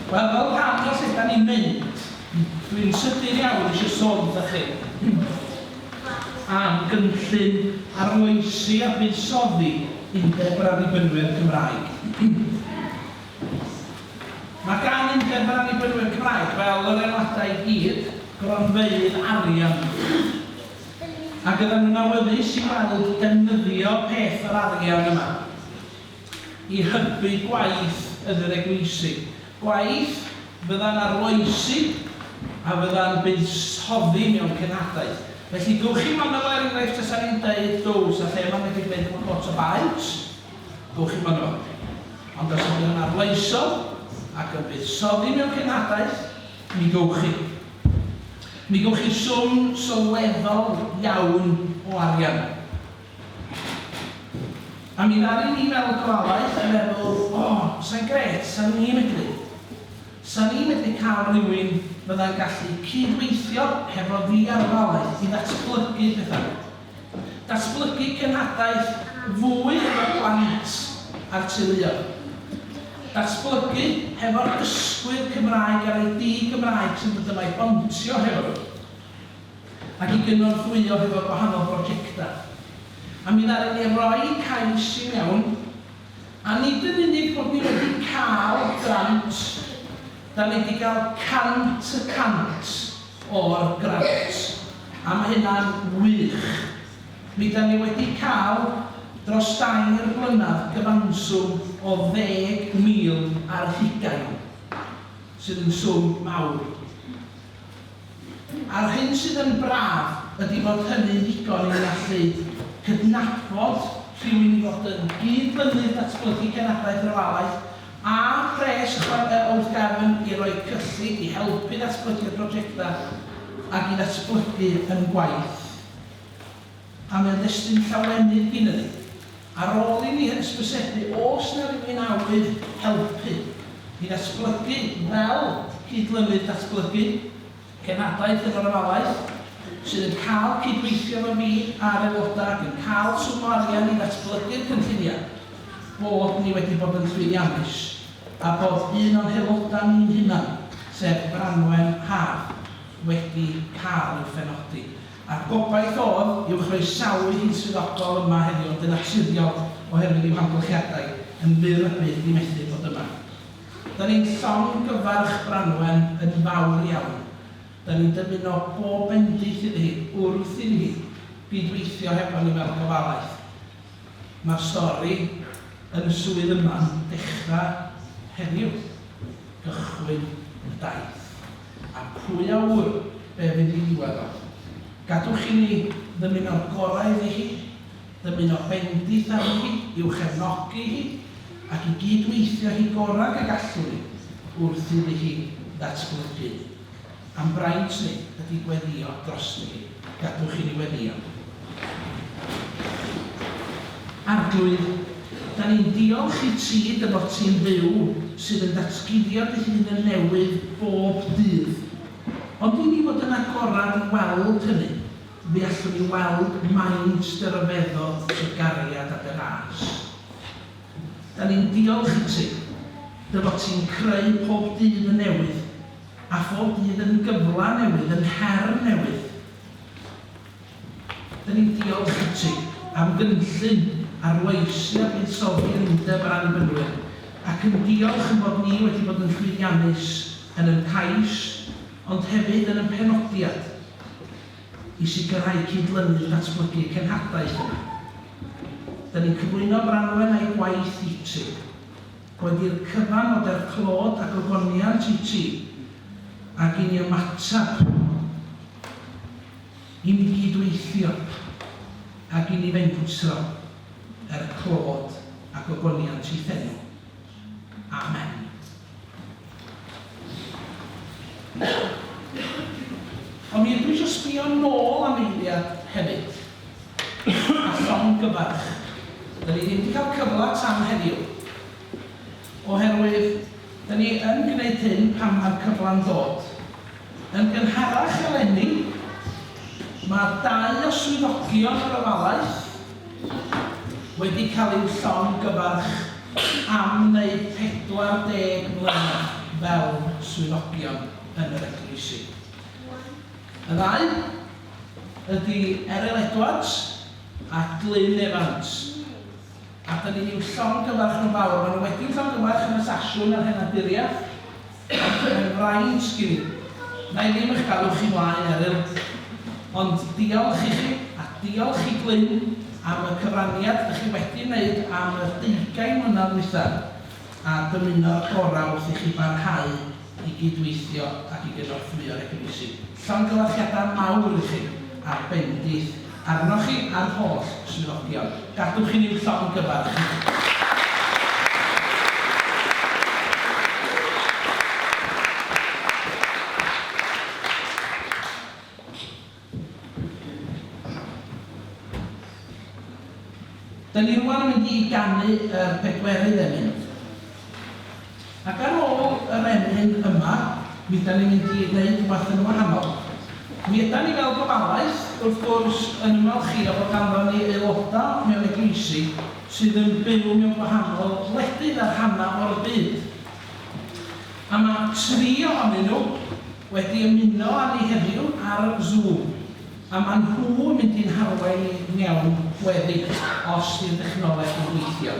Wel, fel rhan o lle da ni'n mynd, dwi'n sydyn iawn eisiau sôn wrtha chi am gynllun arloesi a buddsoddi Undeb yr Annibynwyr Cymraeg. Mae gan Undeb yr Annibynwyr Cymraeg fel yr enwadau i gyd gronfeydd arian. Ac ydyn nhw'n awyddus i weld defnyddio peth yr arian yma i hybu gwaith yn yr eglwysi. Gwaith fydda'n arloesi a fydda'n buddsoddi mewn cenhadaeth. Felly gywch chi man fel enghraifft os ni'n dweud dws a lle mae'n medru mynd mewn got o baent, gywch chi man o. Ond os ydyn arloesol ac yn buddsoddi mewn cenhadaeth, mi gywch chi. Mi gywch chi swm sylweddol iawn o arian. A mi ddari ni fel Gofalaeth yn meddwl, sa'n gret, sa'n ni medru. Sa'n ni medru cael rhywun fydda'n gallu cydweithio hefo fi ar ofalaeth i ddatblygu pethau. Datblygu cenhadaeth fwy efo plant a'r teuluoedd. Datblygu hefo'r dysgwyr Cymraeg a'r ei di-Gymraeg sy'n dod yma i bontio hefo nhw. Ac i gynorthwyo hefo gwahanol brosiectau. A mi ddari ni roi cais i mewn, a nid yn unig bod ni wedi cael grant, da ni wedi cael 100% o'r grant. A mae hynna'n wych. Mi da ni wedi cael dros 2 blynedd gyfanswm o 10,000 ar hugain, sydd yn swm mawr. A'r hyn sydd yn braf ydy bod hynny'n ddigon i'n gallu cydnabod rhywun i fod yn gyd-lynydd datblygu cenhadaeth yr ofalaeth a pres wrth gefn i roi cyllid i helpu datblygu'r brosiectau ac i ddatblygu yn gwaith. A mae'n destun llawenydd gyn ni. Ar ôl i ni ysbysebu os na rhywun awydd helpu i ddatblygu fel cyd-lynydd datblygu cenhadaeth yn yr ofalaeth sydd yn cael cydweithio efo fi a'r aelodau ac yn cael swm o arian i ddatblygu'r cynlluniau bod ni wedi bod yn llwyddiannus a bod un o'n aelodau ni'n hunan, sef Branwen Haf, wedi cael ei phenodi. A'r gobaith oedd i'w chroesawu hi'n swyddogol yma heddiw yn naturiol oherwydd i'w hamgylchiadau yn fyr a bydd i methu bod yma. Da ni'n llong gyfarch Branwen yn fawr iawn. Da ni'n dymuno bob bendith iddi hi, wrth iddi hi, gydweithio hefo ni fel Gofalaeth. Mae'r stori yn y swydd yma'n dechrau heddiw, gychwyn y daith. A pwy a wr be fydd i ddiwedd o. Gadwch i ni ddymuno'r gorau iddi hi, ddymuno bendith ar hi, i'w chefnogi hi, ac i gydweithio hi gorau ag allwn ni wrth iddi hi ddatblygu. Am braint ni ydy gweddio dros ni. Gadwch i ni weddio. Arglwydd, da ni'n diolch i ti dy bod ti'n fyw sydd yn datguddio dy hun yn newydd bob dydd. Ond i ni fod yn agorad i weld hynny, fi allwn ni weld maint dy ryfeddodd y gariad ag y ras. Da ni'n diolch i ti dy bod ti'n creu pob dydd yn newydd a phob dydd yn gyfla newydd, yn her newydd. Da ni'n diolch i ti am gynllun arloesi a buddsoddi Undeb yr Annibynwyr ac yn diolch yn bod ni wedi bod yn llwyddiannus yn ein cais, ond hefyd yn ein penodiad i sicrhau cydlynu datblygu cenhadaeth yma. Da ni'n cyflwyno Branwen a'i gwaith i ti, gwedi'r cyfan o derclod ac ogoniant i ti, ac i ni ymatab, i ni gydweithio, ac i ni fentro clod ac ogoniant i thenw. Amen. Ond mi ydw eisiau sbio nôl am eiliad hefyd, a llong gyfarch. Da ni ddim wedi cael cyfle tan heddiw, oherwydd da ni yn gwneud hyn pan mae'r cyfla'n dod. Yn gynharach eleni, mae 2 o swyddogion yr ofalaeth wedi cael eu llong gyfarch am wneud 40 mlynedd fel swyddogion yn yr eglwysi. Y ddau ydy Eryl Edwards a Glyn Evans. A da ni'n i'w llongyfarch nhw fawr. Maen nhw wedi'w llongyfarch yn y sasiwn ar Henaduriaeth. Ond yn rhaid sgyn. Na i ddim eich galw chi mlaen Eryl. Ond diolch i chi a diolch i Glyn am y cyfraniad ydych chi wedi wneud am y 20 mlynedd dwytha a dymuno'r gorau wrth i chi barhau i gydweithio ac i gynorthwyo'r eglwysi. Llongyfarchiadau mawr i chi ar bendith arnoch chi a'r holl swyddogion. Gadwch chi ni'n llongyfarch. Da ni rwan yn mynd i ganu y pedwerydd emyn. Ac ar ôl yr emyn yma, mi da ni'n mynd i wneud rhywbeth yn wahanol. Mi ydyn ni fel Gofalaeth, wrth gwrs, yn ymwelchuo bod ganddo ni aelodau mewn eglwysi sydd yn byw mewn gwahanol wledydd ar hana o'r byd. A mae 3 ohonyn nhw wedi ymuno â ni heddiw ar Zoom. A maen nhw yn mynd i'n harwain ni mewn gweddi os di'r dechnoleg yn gweithio.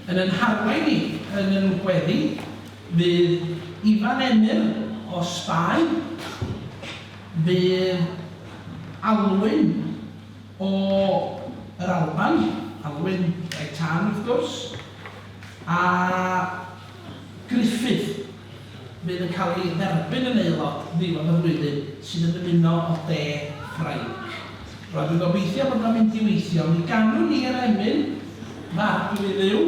Yn yn harwain ni yn yn gweddi fydd Ifan Emyr o Sbaen, fydd Alwyn o yr Alban, Alwyn Gaetan wrth gwrs, a Griffith fydd yn cael ei dderbyn yn aelod ddiwedd y flwyddyn sydd yn dymuno o De Ffrainc. Rwy'n dwi'n gobeithio bod nhw'n mynd i weithio. Mi ganwn ni yr emyn far dwi ddiw,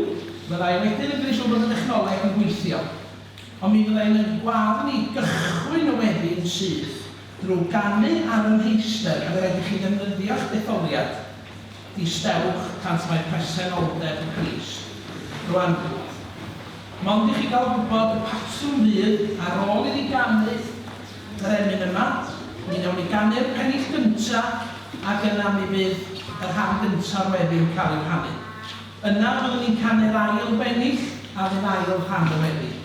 fyddai wedyn yn gwneud siŵr bod y dechnoleg yn gweithio. Ond mi fyddai'n yn gwadd ni gychwyn y wedyn sydd drwy ganu ar y mheister a fyddai chi ddefnyddio'ch detholiad distewch tant mae presenoldeb y Crist. Rwan, mond i chi gael gwybod y patrwm fydd ar ôl i ni ganu yr emyn yma, mi wnawn ni ganu'r pennill gyntaf ac yna mi fydd yr rhan gyntaf wedyn cael ei rhannu. Yna byddwn ni'n canu'r ail bennill a fydd ail rhan o wedyn.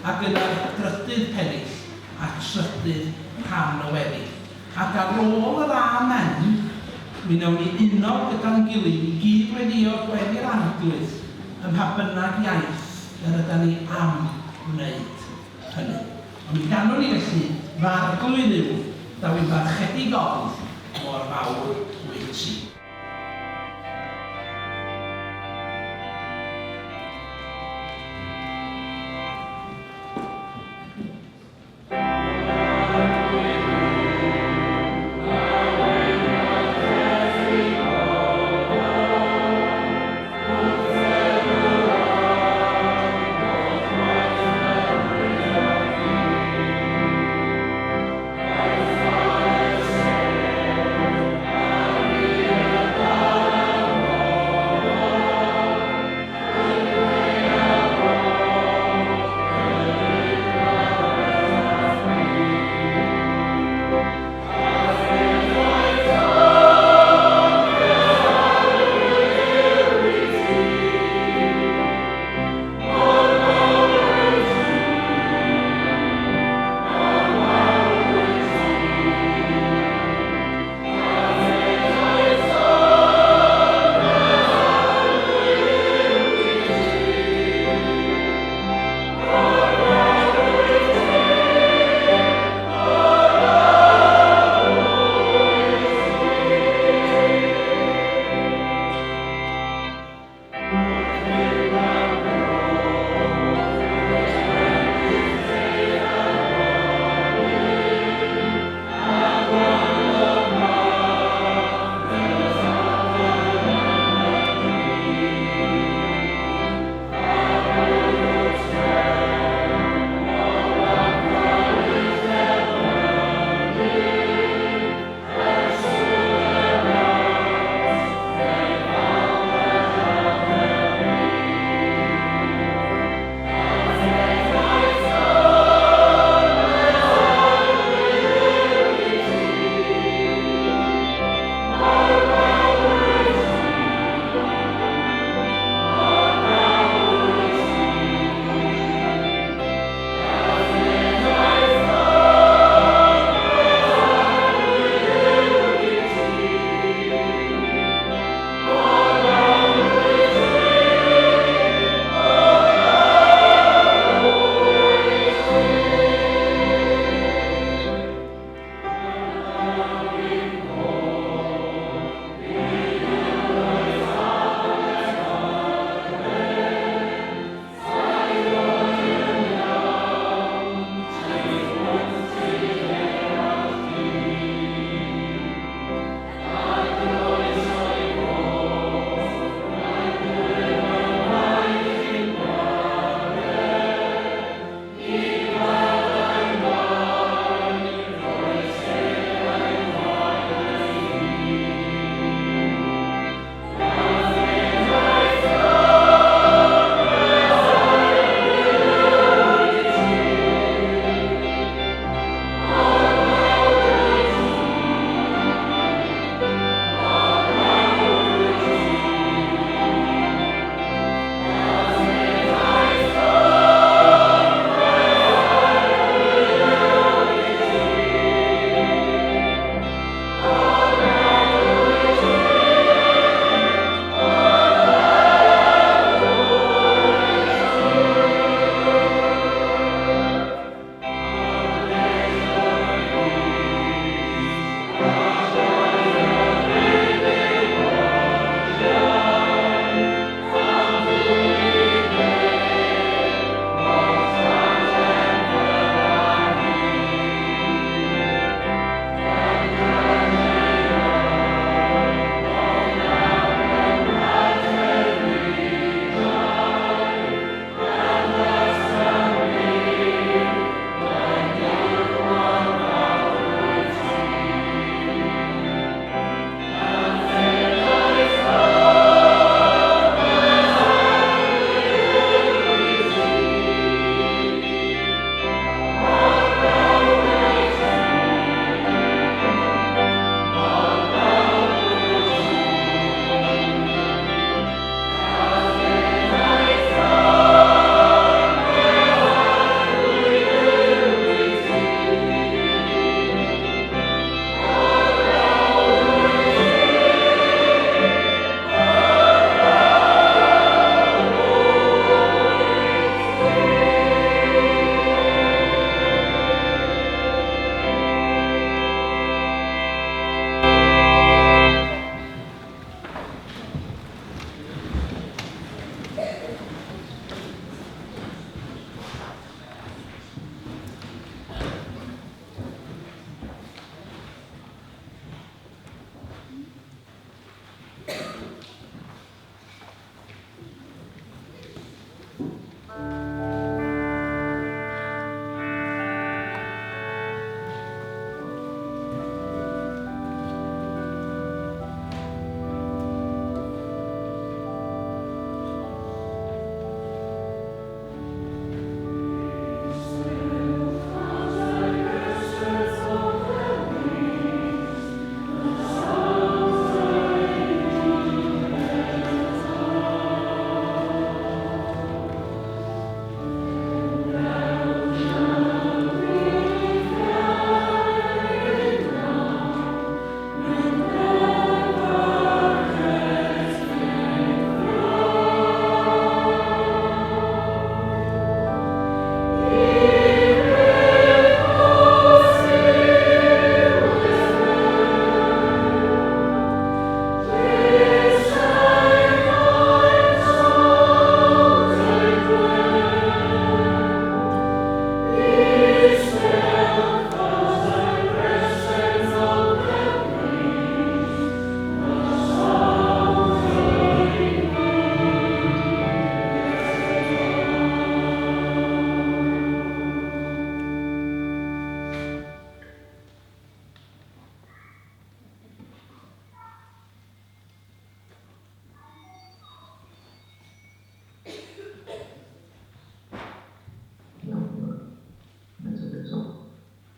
Ac yna'r drydydd pennill a trydydd rhan o wedyn. Ac ar ôl yr amen, mi wnawn ni uno gyda'n gilydd i gyd weddio gweddi'r arglwydd ym mha bynnag iaith yr ydym ni am wneud hynny. Ond mi ganwn ni felly farglwydd yw, da wy'n barchedig oedd mor fawr wyt ti. Yeah.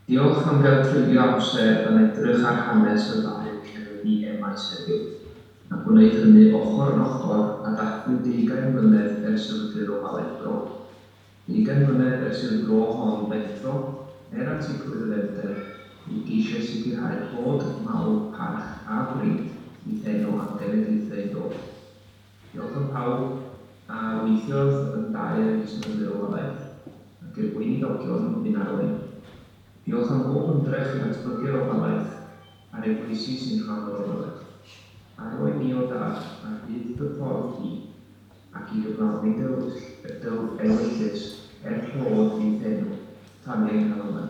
Diolch am gael treulio amser yn edrych ar hanes y ddau cynnig i emais heddiw, a gwneud hynny ochr yn ochr a dathlu 20 mlynedd ers sefydlu'r ofalaeth bro. 20 mlynedd ers i'r bro hon ddeffro, artigrwydd y ddefder, i geisio sicrhau bod mawl, parch a bryd i ddenw am genedlaethau dod. Diolch yn pawb a weithiodd yn dair i sefydlu'r ofalaeth, ac i'r gweinidogion yn arwain. Diolch am bob ymdrech i ddatblygu'r ofalaeth a'r eglwysi sy'n rhan o'r ofalaeth. Arwain ni o dad ar hyd y ffordd hi ac i gyflawni ewyllus clod i ddenw tan ein cael yma.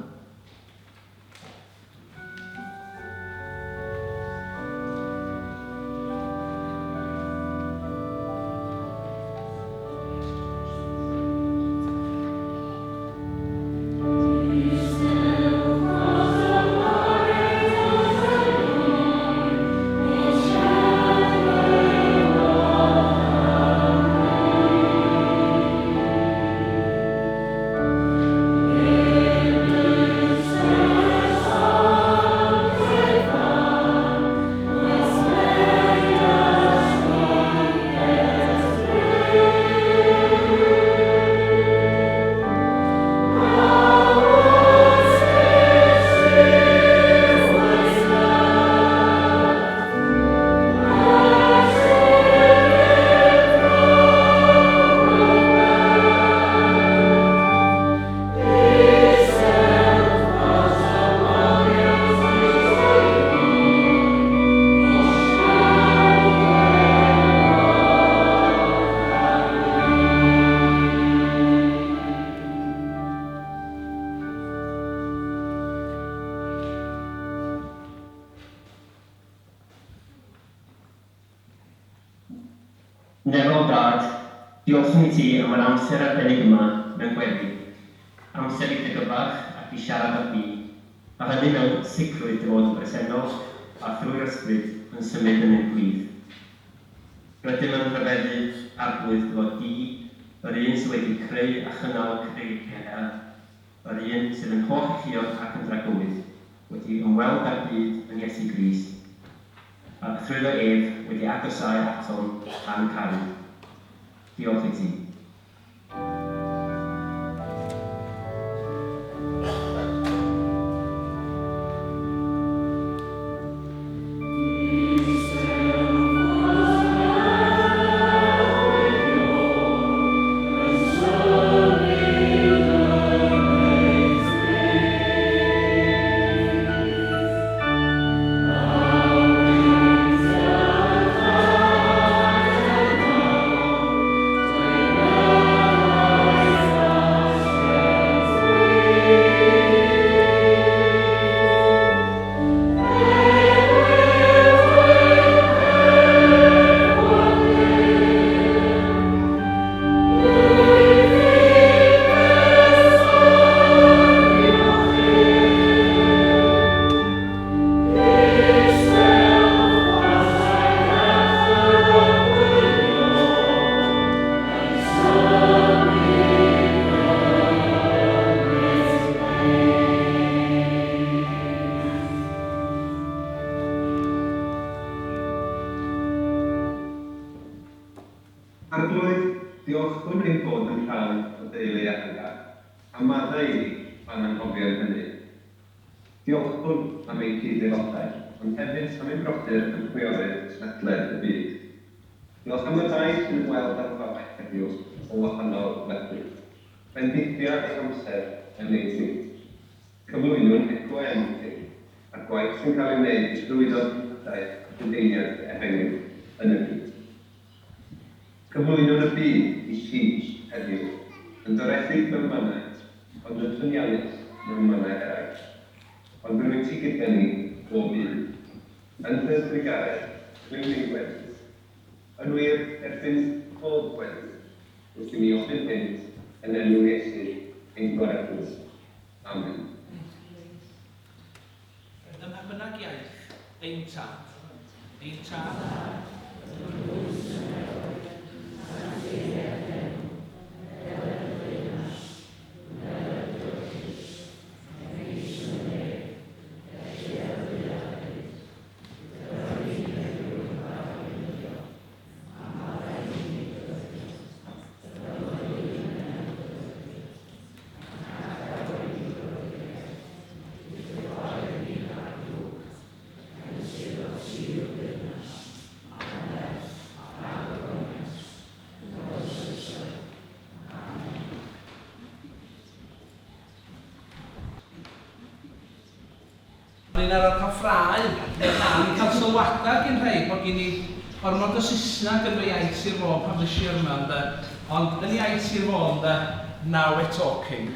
Nefel dad, diolch i ti am yr amser arbennig yma mewn gweddi. Amser i gyfach ac i siarad â fi, a hynny mewn sicrwydd dy fod yn bresennol a thrwy'r ysbryd yn symud yn ein gwydd. Rydym yn rhyfeddu arglwydd dy fod di, yr un sydd wedi creu a chynnal creu cynhaliwyd, yr un sydd yn holl chiod ac yn dragywydd, wedi ymweld â'r byd yn Iesu Grist, a thrwyddo ef wedi agosau atom a'n caru. Diolch i ti. Diolch bod ni'n bod yn rhan o deulu ehangach, a maddau i fan anghofio hynny. Diolch bod am ein cyd-aelodau, ond hefyd am ein brodyr yn chwiorydd ledled y byd. Diolch am y ddau sy'n ymweld â'r ofalaeth heddiw o wahanol wledydd. Bendithio eich amser yn ei ti. Cyflwynwn eich gwen ti, a'r gwaith sy'n cael ei wneud drwy ddodau Deugain ehangach yn y byd. Cyflwynwn y byd i chi heddiw, yn doredig mewn mannau, ond yn ffynialus mewn mannau eraill. Ond rwy'n ti gyda ni o byd. Yn ddysgu garedd, rwy'n ei wedyn. Yn wir, erbyn pob wedyn, wrth i ni ofyn hynt yn enw Iesu ein gwaredwr. Amen. Dyma bynnag iaith, ein tad. Ein tad. Ni'n arfer cael ffrau, ni'n cael sylwadau gen rhai bod gen i ormod o Saesneg yn fy iaith Sir Fôn pan ddys i yma, ynde. Ond yn iaith Sir Fôn, ynde, now we're talking.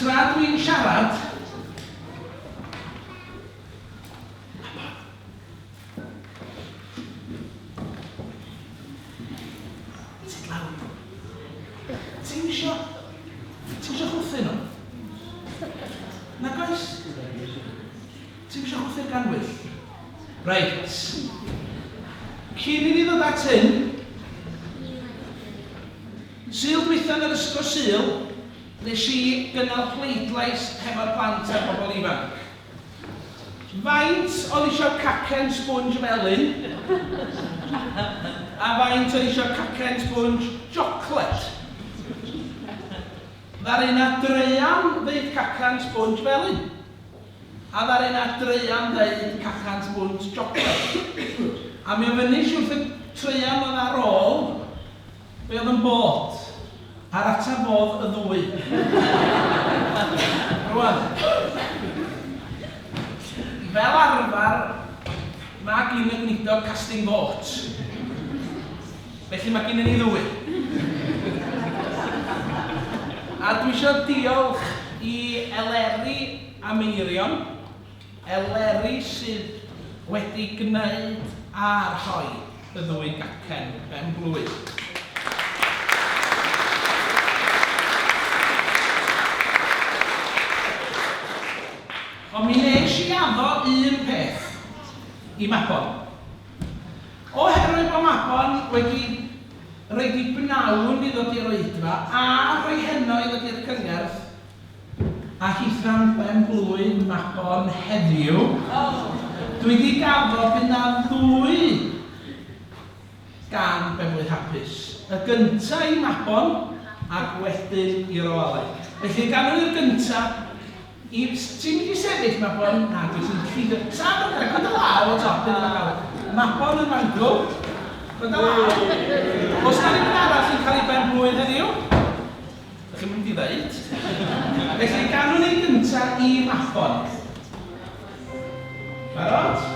Tra dwi'n siarad, Ti'n isio chwthu nhw? Nag oes? Ti'n isio chwthu'r ganwyll? Reit. Cyn i ni ddod at hyn, Sul dwytha yn yr ysgol Sul, nes i gynnal pleidlais hefo'r plant a bobl ifanc. Faint oedd eisiau cacen sponge felyn, a faint oedd eisiau cacen sponge chocolate. Ddaru na dreian ddeud cacan sponge felyn. A ddaru na dreian ddeud cacan sponge chocolate. A mi o fyny wrth y treian oedd ar ôl, be oedd yn bod. A'r ateb oedd y ddwy. Rwan. Fel arfer, mae gyn y gwneudog casting votes. Felly mae gyn ni ddwy. A dwi eisiau diolch i Eleri a Meirion, Eleri sydd wedi gwneud ar hoi y ddwy gacen ben blwydd. Ond mi nes i addo un peth i Mabon. Oherwydd bod Mabon wedi roedd i bnawn i ddod i'r oedfa a rhoi heno i ddod i'r cyngerdd a hithran ben blwydd Mabon heddiw. Dwi wedi gaddo bydd na ddwy gan ben blwydd hapus. Y gynta i Mabon ac wedyn i'r ofalaeth. Felly ganwn i'r gynta ti'n mynd i sefyll Mabon? Na, dwi'n cyd... Sa'n dwi'n gwneud y law o top yn y gael. Mabon yn mangl. Gwyd y law. Os na rhywun arall yn cael ei ben blwydd heddiw? Dych chi'n mynd i ddeud. Felly ganwn ni gynta i Mabon. Barod?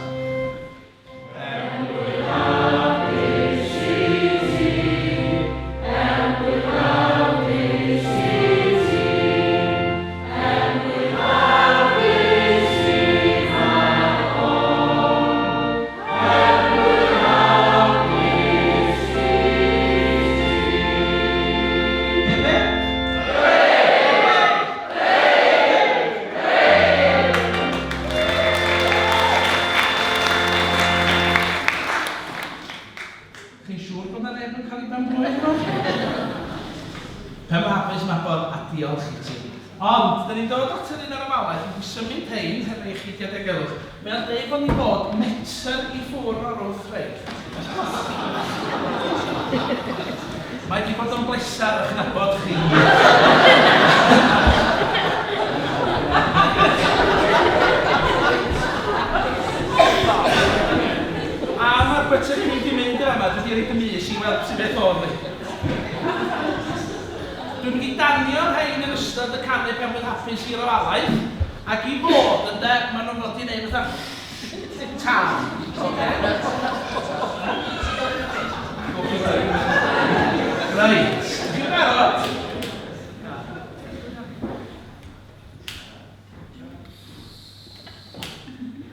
Ond, dyn ni'n dod at yr un ar ofalaeth, yn symud hein hefo i chi diadegelwch. Mae'n dweud bod ni bod metr i ffwrdd o'r wrth rhaid. Mae wedi bod yn blesar o'ch nabod chi. A mae'r byta chi wedi mynd yr yma, dwi wedi rhaid y mis i weld sy'n beth o'r fi. Dwi'n wedi danio'r rhain yn ystod y canu pan fydd hapus i'r ofalaeth, ac i fod ynddo, maen nhw'n fod i wneud fatha tan. Reit, dwi'n barod?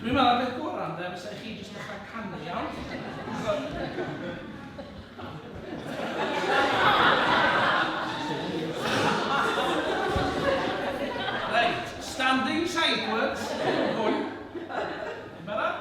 Dwi'n meddwl beth gorau, fysa chi jyst dechrau canu iawn. Standing sideways. Hwn. Barod?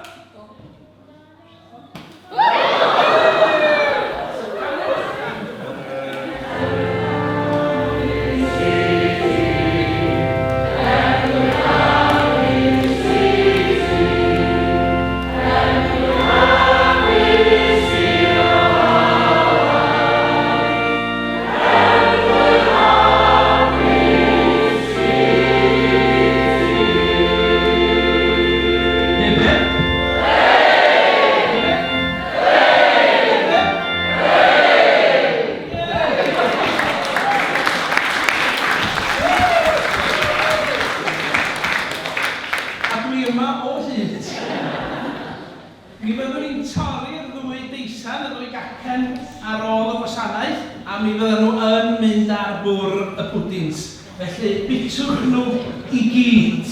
allan, y ddwy gacen ar ôl y gwasanaeth, a mi fydden nhw yn mynd ar bwr y pwdins. Felly, bitwch nhw i gyd.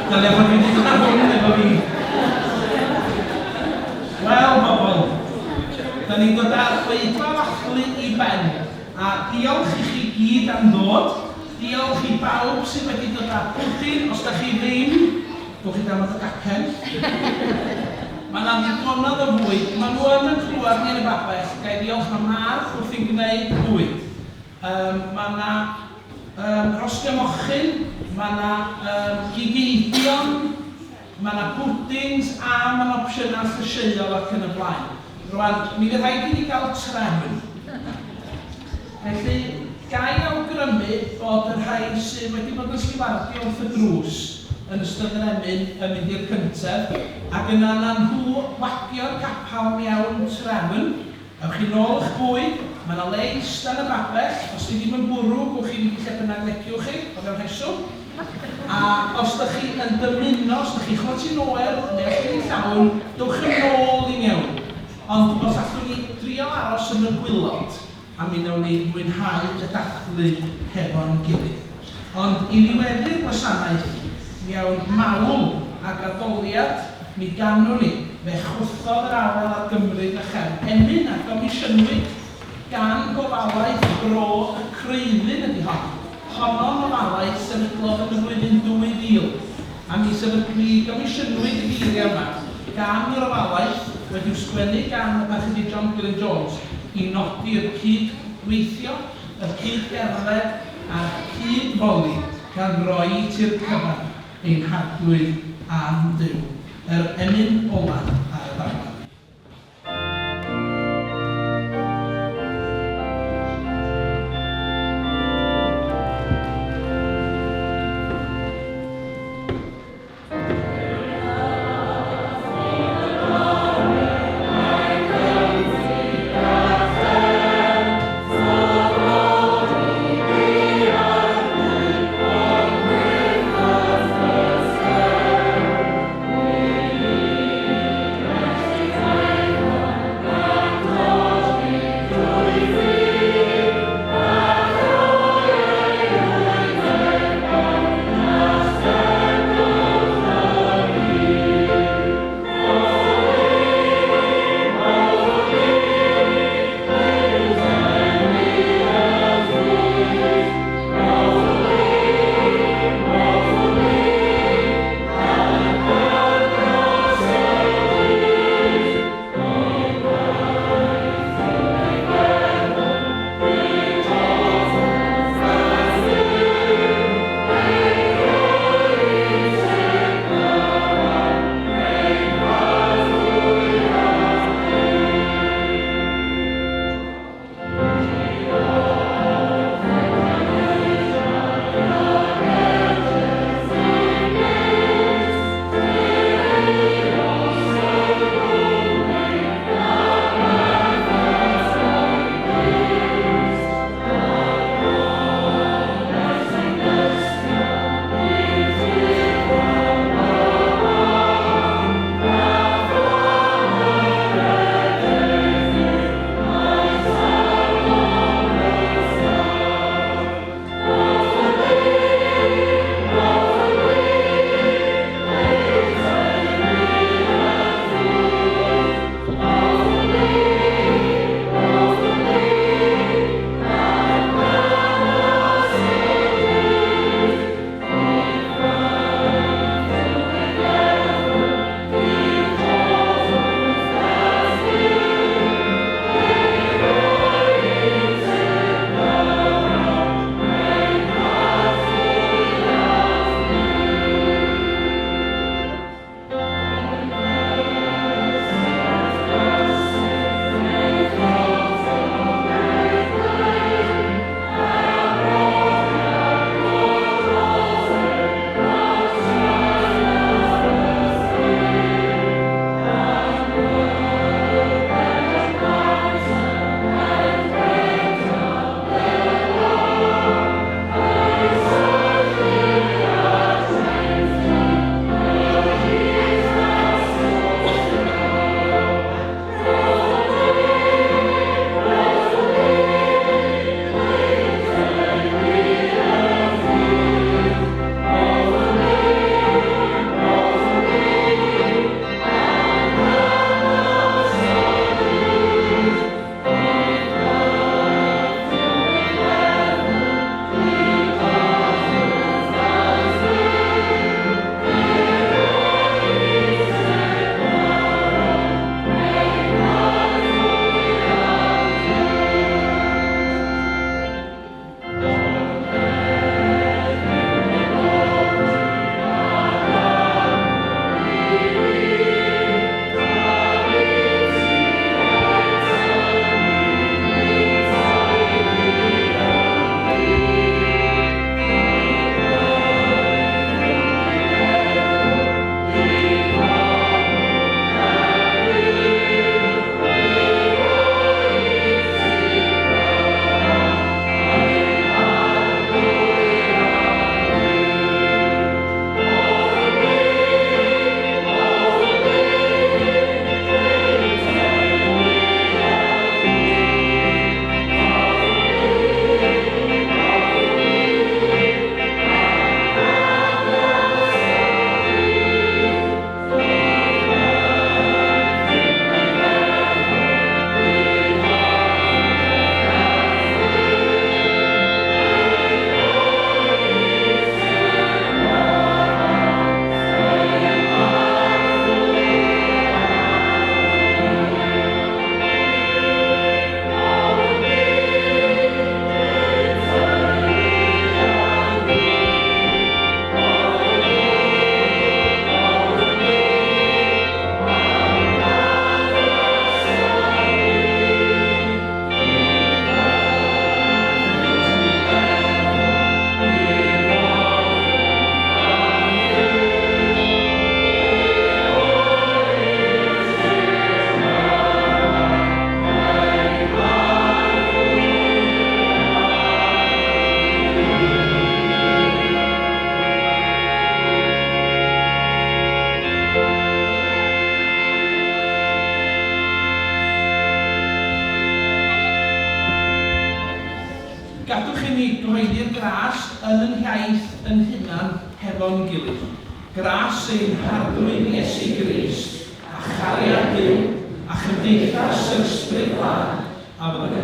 Dyna bod fi wedi dod ar hwn efo fi. Wel, bobl, da ni'n dod ar oedfa ddathlu i ben. A diolch i chi gyd am ddod. Diolch i bawb sydd wedi dod ar pwdin. Os da chi ddim, dwch chi damod y gacen. Mae yna ddigonodd o fwyd. Mae nhw yn clywed ni yn y babell. Gai diolch am march wrth i'n gwneud bwyd. Mae yna rostio mochyn. Mae yna gigeidion. Mae yna pwdins a mae yna opsiynau llysieuol ac yn y blaen. Rwan, mi fydd rhaid i ni gael trefn. Felly, gai awgrymu bod y rhai sydd wedi bod yn sgifardio wrth y drws yn ystod yr emyn yn mynd i'r cyntaf, ac yna nhw wagio'r capel mewn trefn. Ewch chi nôl eich bwyd, mae yna le eistedd yn y babell. Os chi ddim yn bwrw, gwch chi wedi lle bynnag leciwch chi, o fewn heswm. A os ydych chi yn dymuno, os ydych chi chwat i noel, neu os chi'n llawn, dwch yn ôl i mewn. Ond os allwn ni drio aros yn y gwylod, a mi wnawn ni mwynhau y dathlu hefo'n gilydd. Ond i ddiweddu'r gwasanaeth, mewn mawl ac addoliad, mi ganwn ni fe chwthodd yr awel ar gymryd y chefn. Emyn a gomisiynnwyd gan Gofalaeth Bro y Creuddyn ydi hon. Honno'n ofalaeth sefydlodd yn y flwyddyn 2000. A mi gomisiynnwyd y geiriau yma gan yr ofalaeth wedi'w sgwennu gan y bachyd John Gillen Jones i nodi'r cyd-weithio, y cyd-gerdded a'r cyd-foli gan roi ti'r cyfan ein hadlwydd am Duw. Yr emyn ola ar y ddamwain. gras yn yn hiaith yn hunan hefo'n gilydd. Gras ein hardwyn Iesu Grist, a chariad Duw, a chymdeithas yr ysbryd glân, a fod y